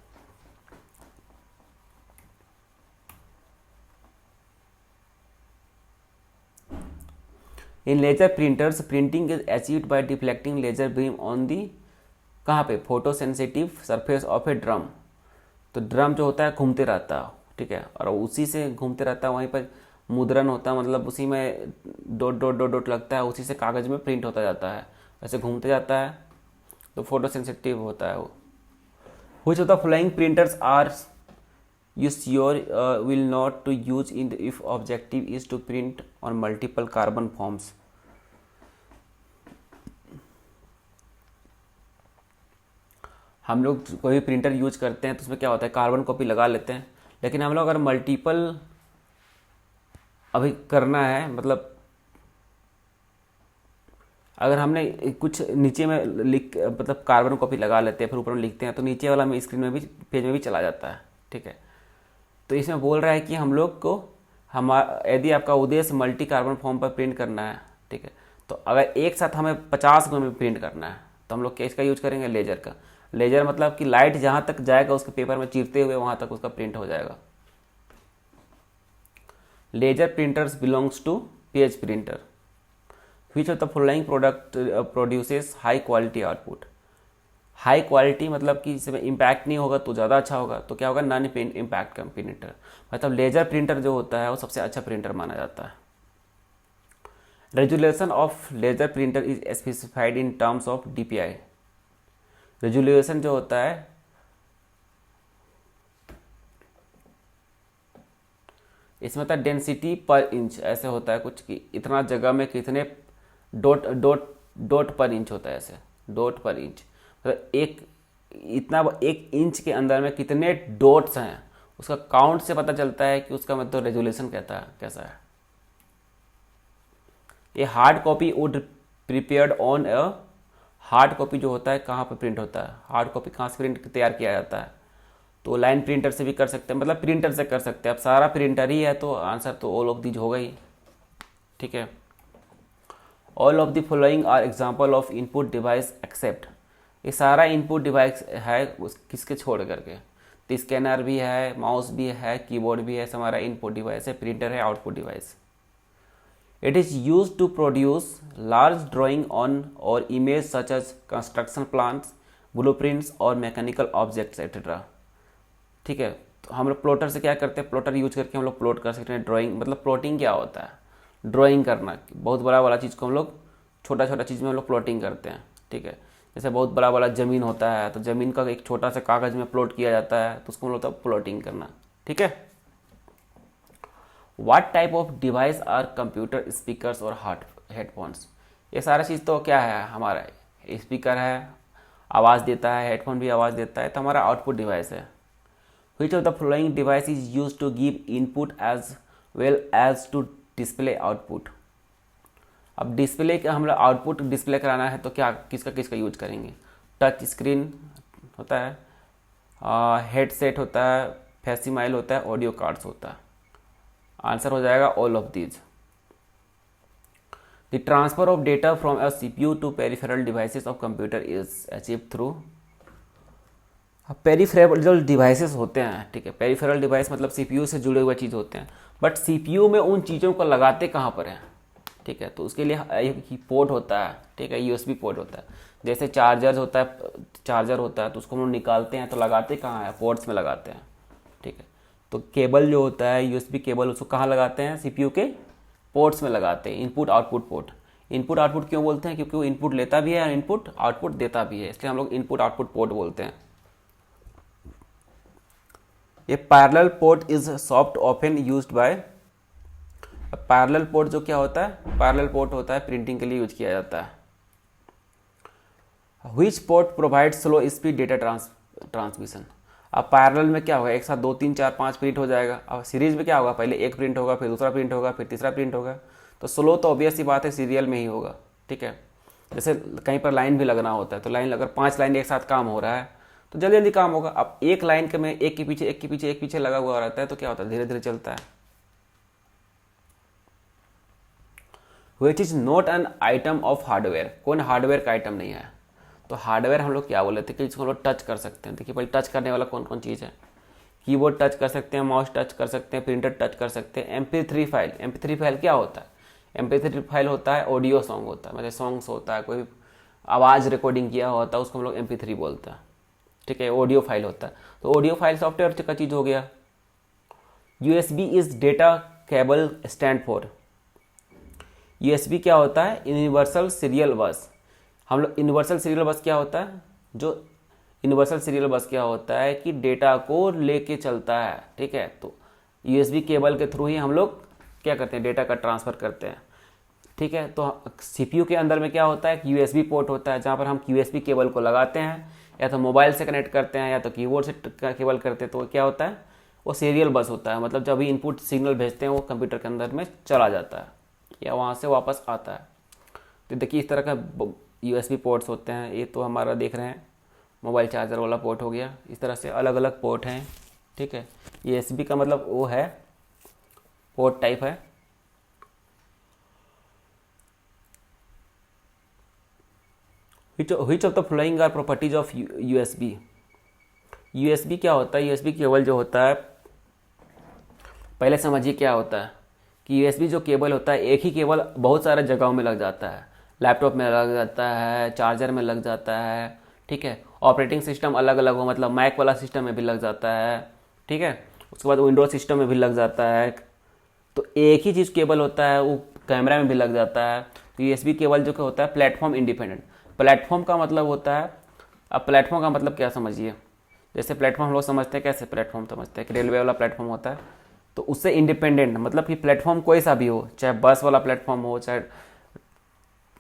In laser printers printing is achieved by deflecting laser beam on the, कहाँ पे, photo sensitive surface of a drum. तो ड्रम जो होता है घूमते रहता है, ठीक है, और उसी से घूमते रहता है, वहीं पर मुद्रण होता है, मतलब उसी में डॉट डॉट डॉट डॉट लगता है, उसी से कागज़ में प्रिंट होता जाता है, ऐसे घूमते जाता है, तो फोटो सेंसिटिव होता है वो। Which of the following printers are you sure will not to use in the if objective is to print on multiple carbon forms। हम लोग कोई भी प्रिंटर यूज करते हैं तो उसमें क्या होता है, कार्बन कॉपी लगा लेते हैं, लेकिन हम लोग अगर मल्टीपल अभी करना है, मतलब अगर हमने कुछ नीचे में लिख मतलब कार्बन कॉपी लगा लेते हैं फिर ऊपर में लिखते हैं तो नीचे वाला में स्क्रीन में भी पेज में भी चला जाता है, ठीक है। तो इसमें बोल रहा है कि हम लोग को यदि आपका उद्देश्य मल्टी कार्बन फॉर्म पर प्रिंट करना है, ठीक है, तो अगर एक साथ हमें 50 में प्रिंट करना है तो हम लोग इसका यूज करेंगे, लेजर का। लेजर मतलब कि लाइट जहाँ तक जाएगा उसके पेपर में चीरते हुए वहाँ तक उसका प्रिंट हो जाएगा। Laser printers belongs to page printer. Which of the following product produces high quality output. High quality मतलब कि इसमें इम्पैक्ट नहीं होगा तो ज़्यादा अच्छा होगा, तो क्या होगा, नॉन इम्पैक्ट का प्रिंटर, मतलब लेजर प्रिंटर जो होता है वो सबसे अच्छा प्रिंटर माना जाता है। Resolution of laser printer is specified in terms of DPI. Resolution जो होता है इसमें होता है डेंसिटी पर इंच, ऐसे होता है कुछ कि इतना जगह में कितने डॉट डॉट डॉट पर इंच होता है, ऐसे डॉट पर इंच, मतलब एक इंच के अंदर में कितने डॉट्स हैं उसका काउंट से पता चलता है कि उसका मतलब रेजोल्यूशन कैसा है। A hard copy would prepared on a, hard copy जो होता है कहाँ पर प्रिंट होता है, हार्ड कॉपी कहाँ से प्रिंट तैयार किया जाता है, तो लाइन प्रिंटर से भी कर सकते हैं, मतलब प्रिंटर से कर सकते हैं। अब सारा प्रिंटर ही है तो आंसर तो ऑल ऑफ दीज होगा ही, ठीक है। All of the following are example of input device except, ये सारा इनपुट डिवाइस है किसके छोड़ करके, तो स्कैनर भी है, माउस भी है, कीबोर्ड भी है, हमारा इनपुट डिवाइस है, प्रिंटर है, output device. It is use to produce large drawing on और image such as construction plans, blueprints और मैकेनिकल ऑब्जेक्ट्स एक्सेट्रा, ठीक है। तो हम लोग प्लॉटर से क्या करते हैं, प्लॉटर यूज करके हम लोग प्लॉट कर सकते हैं। ड्राइंग मतलब प्लॉटिंग क्या होता है, ड्राइंग करना, बहुत बड़ा वाला चीज़ को हम लोग छोटा छोटा चीज़ में हम लोग प्लॉटिंग करते हैं, ठीक है। जैसे बहुत बड़ा वाला ज़मीन होता है तो ज़मीन का एक छोटा सा कागज़ में प्लॉट किया जाता है तो उसको हम लोग होता है प्लॉटिंग करना, ठीक है। What type of device are computer, speakers और हेडफोन्स, ये सारा चीज़ तो क्या है, हमारा स्पीकर है, आवाज़ देता है, हेडफोन भी आवाज़ देता है, तो हमारा आउटपुट डिवाइस है। Which of the following device is used to give input as well as to display output? अब डिस्प्ले का हम लोग आउटपुट डिस्प्ले कराना है तो क्या किसका यूज करेंगे, टच स्क्रीन होता है, हेडसेट होता है, फैसिमाइल होता है, ऑडियो कार्ड्स होता है। आंसर हो जाएगा all of these. The transfer of data from a CPU to peripheral devices of computer is achieve through, peripheral devices होते हैं, ठीक है। पेरिफेरल डिवाइस मतलब सीपीयू से जुड़े हुए चीज़ होते हैं, बट सीपीयू में उन चीज़ों को लगाते कहाँ पर हैं, ठीक है। तो उसके लिए एक पोर्ट होता है, ठीक है, यूएसबी पोर्ट होता है। जैसे चार्जर होता है तो उसको हम लोग निकालते हैं तो लगाते कहाँ है, पोर्ट्स में लगाते हैं, ठीक है। तो केबल जो होता है यूएसबी केबल, उसको कहाँ लगाते हैं, सीपीयू के पोर्ट्स में लगाते हैं, input output port. Input output क्यों बोलते हैं, क्योंकि वो इनपुट लेता भी है और इनपुट आउटपुट देता भी है, इसलिए हम लोग इनपुट आउटपुट पोर्ट बोलते हैं। ये parallel port is soft often used by, parallel port जो क्या होता है, पैरेलल पोर्ट होता है प्रिंटिंग के लिए यूज किया जाता है। Which port provide slow speed data transmission, अब पैरेलल में क्या होगा, एक साथ 2 3 4 5 प्रिंट हो जाएगा। अब सीरीज में क्या होगा, पहले एक प्रिंट होगा, फिर दूसरा प्रिंट होगा, फिर तीसरा प्रिंट होगा, तो स्लो तो ऑब्वियस सी बात है सीरियल में ही होगा, ठीक है। जैसे कहीं पर लाइन भी लगना होता है तो लाइन अगर 5 लाइन एक साथ काम हो रहा है तो जल्दी जल्दी काम होगा। अब एक लाइन के में एक के पीछे लगा हुआ रहता है तो क्या होता है, धीरे धीरे चलता है। Which is not an item of hardware, कौन हार्डवेयर का आइटम नहीं है, तो हार्डवेयर हम लोग क्या बोले थे कि इसको हम लोग टच कर सकते हैं। देखिए पहले टच करने वाला कौन कौन चीज़ है, कीबोर्ड टच कर सकते हैं, माउस टच कर सकते हैं, प्रिंटर टच कर सकते हैं। MP3 फाइल, MP3 फाइल क्या होता है, MP3 फाइल होता है ऑडियो सॉन्ग होता है, मतलब सॉन्ग्स होता है, कोई आवाज़ रिकॉर्डिंग किया होता है उसको हम लोग MP3 बोलते हैं, ठीक है। ऑडियो फाइल होता है, तो ऑडियो फाइल सॉफ्टवेयर का चीज़ हो गया। USB is data cable stand for, USB क्या होता है, यूनिवर्सल सीरियल बस। हम लोग यूनिवर्सल सीरियल बस क्या होता है, जो यूनिवर्सल सीरियल बस क्या होता है कि डेटा को लेके चलता है, ठीक है। तो USB केबल के थ्रू ही हम लोग क्या करते हैं, डेटा का ट्रांसफ़र करते हैं, ठीक है। तो CPU के अंदर में क्या होता है, USB पोर्ट होता है जहाँ पर हम USB केबल को लगाते हैं, या तो मोबाइल से कनेक्ट करते हैं या तो कीबोर्ड से केबल करते हैं, तो क्या होता है, वो सीरियल बस होता है, मतलब जब भी इनपुट सिग्नल भेजते हैं वो कंप्यूटर के अंदर में चला जाता है या वहाँ से वापस आता है। तो देखिए इस तरह का USB पोर्ट्स होते हैं। ये तो हमारा देख रहे हैं मोबाइल चार्जर वाला पोर्ट हो गया, इस तरह से अलग अलग पोर्ट हैं, ठीक है। USB का मतलब वो है पोर्ट टाइप है। Which of the following are properties of USB? USB क्या होता है, USB केबल जो होता है, पहले समझिए क्या होता है कि USB जो केबल होता है, एक ही केबल बहुत सारे जगहों में लग जाता है, लैपटॉप में लग जाता है, चार्जर में लग जाता है, ठीक है। ऑपरेटिंग सिस्टम अलग अलग हो, मतलब मैक वाला सिस्टम में भी लग जाता है, ठीक है। उसके बाद विंडोज सिस्टम में भी लग जाता है। तो एक ही चीज़ केबल होता है, वो कैमरा में भी लग जाता है। तो USB केबल जो होता है प्लेटफॉर्म इंडिपेंडेंट, प्लेटफॉर्म का मतलब होता है, अब प्लेटफॉर्म का मतलब क्या समझिए, जैसे प्लेटफॉर्म हम लोग समझते हैं, कैसे प्लेटफॉर्म समझते हैं कि रेलवे वाला प्लेटफॉर्म होता है, तो उससे इंडिपेंडेंट मतलब कि प्लेटफॉर्म कोई सा भी हो, चाहे बस वाला प्लेटफॉर्म हो, चाहे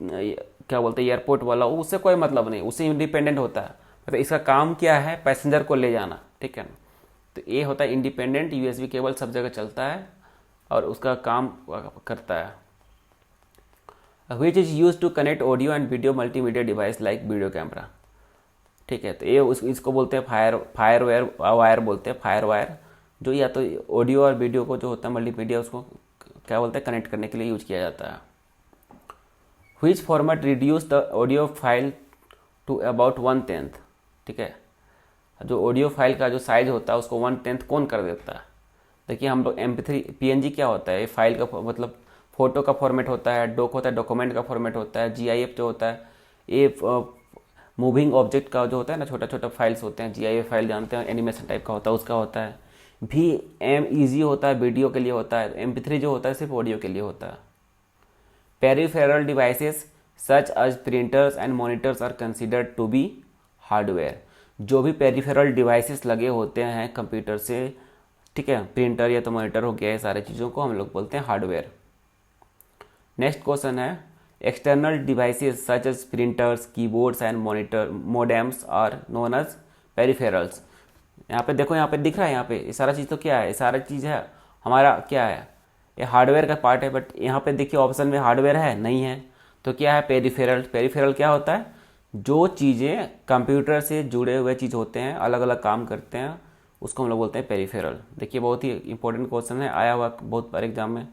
क्या बोलते हैं एयरपोर्ट वाला, उससे कोई मतलब नहीं, उससे इंडिपेंडेंट होता है। मतलब इसका काम क्या है, पैसेंजर को ले जाना, ठीक है ना। तो ये होता है इंडिपेंडेंट, यूएसबी केबल सब जगह चलता है और उसका काम करता है। Which is use to connect audio and video multimedia device like video camera, ठीक है। तो ये इसको बोलते हैं फायर वायर बोलते हैं, फायर वायर, जो या तो ऑडियो और वीडियो को जो होता है मल्टीमीडिया उसको क्या बोलते हैं कनेक्ट करने के लिए यूज किया जाता है। Which format reduce the audio file to about 1/10, ठीक है। जो ऑडियो फाइल का जो साइज होता है उसको 1/10 कौन कर देता है। देखिए हम लोग MP3 PNG क्या होता है, ये फाइल का मतलब फोटो का फॉर्मेट होता है, डॉक होता है डॉक्यूमेंट का फॉर्मेट होता है, GIF जो होता है ये मूविंग ऑब्जेक्ट का जो होता है ना, छोटा छोटा फाइल्स होते हैं, GIF फाइल जानते हैं, एनिमेशन टाइप का होता है उसका होता है। VMEG होता है वीडियो के लिए होता है, MP3 जो होता है सिर्फ ऑडियो के लिए होता है। Peripheral devices such as printers and monitors are considered to be hardware. जो भी पेरिफेरल डिवाइसेस लगे होते हैं कंप्यूटर से, ठीक है, प्रिंटर या तो मॉनिटर हो गया, ये सारे चीज़ों को हम लोग बोलते हैं हार्डवेयर। नेक्स्ट क्वेश्चन है external devices such as printers, keyboards and monitor modems are known as peripherals. यहाँ पे देखो, यहाँ पे दिख रहा है, यहाँ पे ये सारा चीज़ तो क्या है, ये सारा चीज़ है हमारा क्या है, ये हार्डवेयर का पार्ट है। बट यहाँ पे देखिए ऑप्शन में हार्डवेयर है नहीं है, तो क्या है पेरिफेरल। पेरिफेरल क्या होता है, जो चीज़ें कंप्यूटर से जुड़े हुए चीज़ होते हैं, अलग अलग काम करते हैं, उसको हम लोग बोलते हैं पेरिफेरल। देखिए बहुत ही इंपॉर्टेंट क्वेश्चन है, आया हुआ बहुत बार एग्जाम में।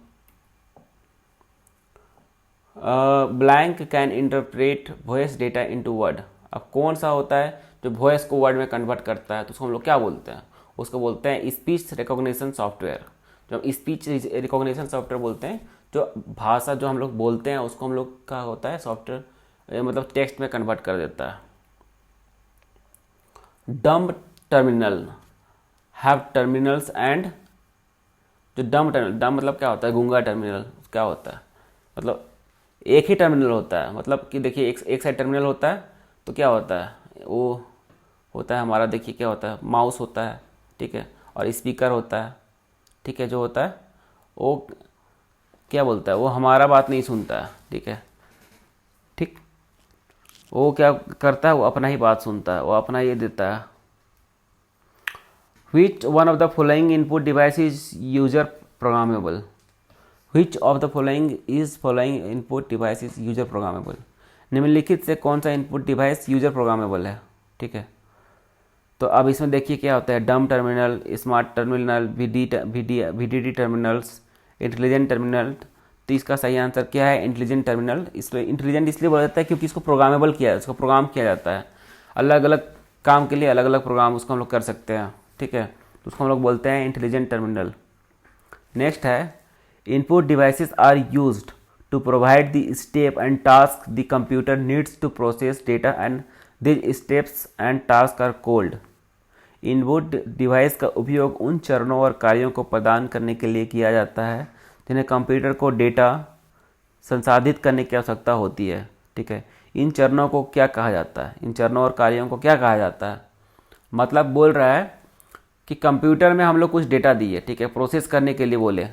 Blank can interpret voice data into word. अब कौन सा होता है जो वॉइस को वर्ड में कन्वर्ट करता है, तो उसको हम लोग क्या बोलते हैं, उसको बोलते हैं स्पीच रिकॉग्निशन सॉफ्टवेयर। जो हम स्पीच रिकॉग्निशन सॉफ्टवेयर बोलते हैं, जो भाषा जो हम लोग बोलते हैं उसको हम लोग का होता है सॉफ्टवेयर, मतलब टेक्स्ट में कन्वर्ट कर देता है। Dumb terminal have terminals and, जो डम्ब टर्मिनल, डम्ब मतलब क्या होता है, गूंगा टर्मिनल क्या होता है, मतलब एक ही टर्मिनल होता है। मतलब कि देखिए एक साइड टर्मिनल होता है तो क्या होता है, वो होता है हमारा, देखिए क्या होता है, माउस होता है, ठीक है, और स्पीकर होता है, ठीक है, जो होता है वो क्या बोलता है, वो हमारा बात नहीं सुनता है, ठीक है, ठीक, वो क्या करता है, वो अपना ही बात सुनता है, वो अपना ये देता है। Which one of the following input device is user programmable? Which of the following input device is user programmable? निम्नलिखित से कौन सा इनपुट डिवाइस यूजर प्रोग्रामेबल है, ठीक है। तो अब इसमें देखिए क्या होता है, डम terminal, smart terminal, VDD terminals, intelligent terminal. तो इसका सही आंसर क्या है, इंटेलिजेंट टर्मिनल। इसलिए इंटेलिजेंट इसलिए बोला जाता है क्योंकि इसको प्रोग्रामेबल किया है, इसको प्रोग्राम किया जाता है, अलग अलग काम के लिए अलग अलग प्रोग्राम उसको हम लोग कर सकते हैं, ठीक है, तो उसको हम लोग बोलते हैं इंटेलिजेंट टर्मिनल। नेक्स्ट है input devices are used to provide the step and task the computer needs to process data and this steps and task are called. Input device का उपयोग उन चरणों और कार्यों को प्रदान करने के लिए किया जाता है जिन्हें कंप्यूटर को डेटा संसाधित करने की आवश्यकता होती है, ठीक है। इन चरणों को क्या कहा जाता है, इन चरणों और कार्यों को क्या कहा जाता है, मतलब बोल रहा है कि कंप्यूटर में हम लोग कुछ डेटा दिए, ठीक है, प्रोसेस करने के लिए बोले,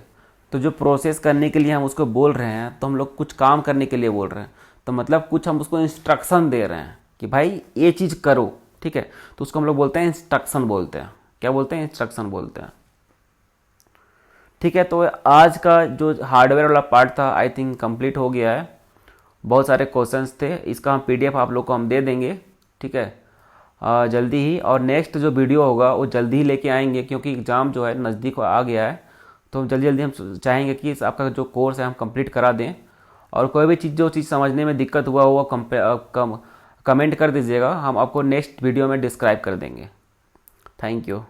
तो जो प्रोसेस करने के लिए हम उसको बोल रहे हैं, तो हम लोग कुछ काम करने के लिए बोल रहे हैं, तो मतलब कुछ हम उसको इंस्ट्रक्शन दे रहे हैं कि भाई ये चीज़ करो, ठीक है, तो उसको हम लोग बोलते हैं इंस्ट्रक्शन बोलते हैं। क्या बोलते हैं, इंस्ट्रक्शन बोलते हैं, ठीक है। तो आज का जो हार्डवेयर वाला पार्ट था आई थिंक कंप्लीट हो गया है। बहुत सारे क्वेश्चंस थे, इसका हम PDF आप लोग को हम दे देंगे, ठीक है, जल्दी ही। और नेक्स्ट जो वीडियो होगा वो जल्दी ही लेके आएंगे क्योंकि एग्ज़ाम जो है नज़दीक आ गया है, तो हम जल्दी हम चाहेंगे कि आपका जो कोर्स है हम कंप्लीट करा दें। और कोई भी चीज़ जो चीज़ समझने में दिक्कत हुआ वो कमेंट कर दीजिएगा, हम आपको नेक्स्ट वीडियो में डिस्क्राइब कर देंगे। Thank you.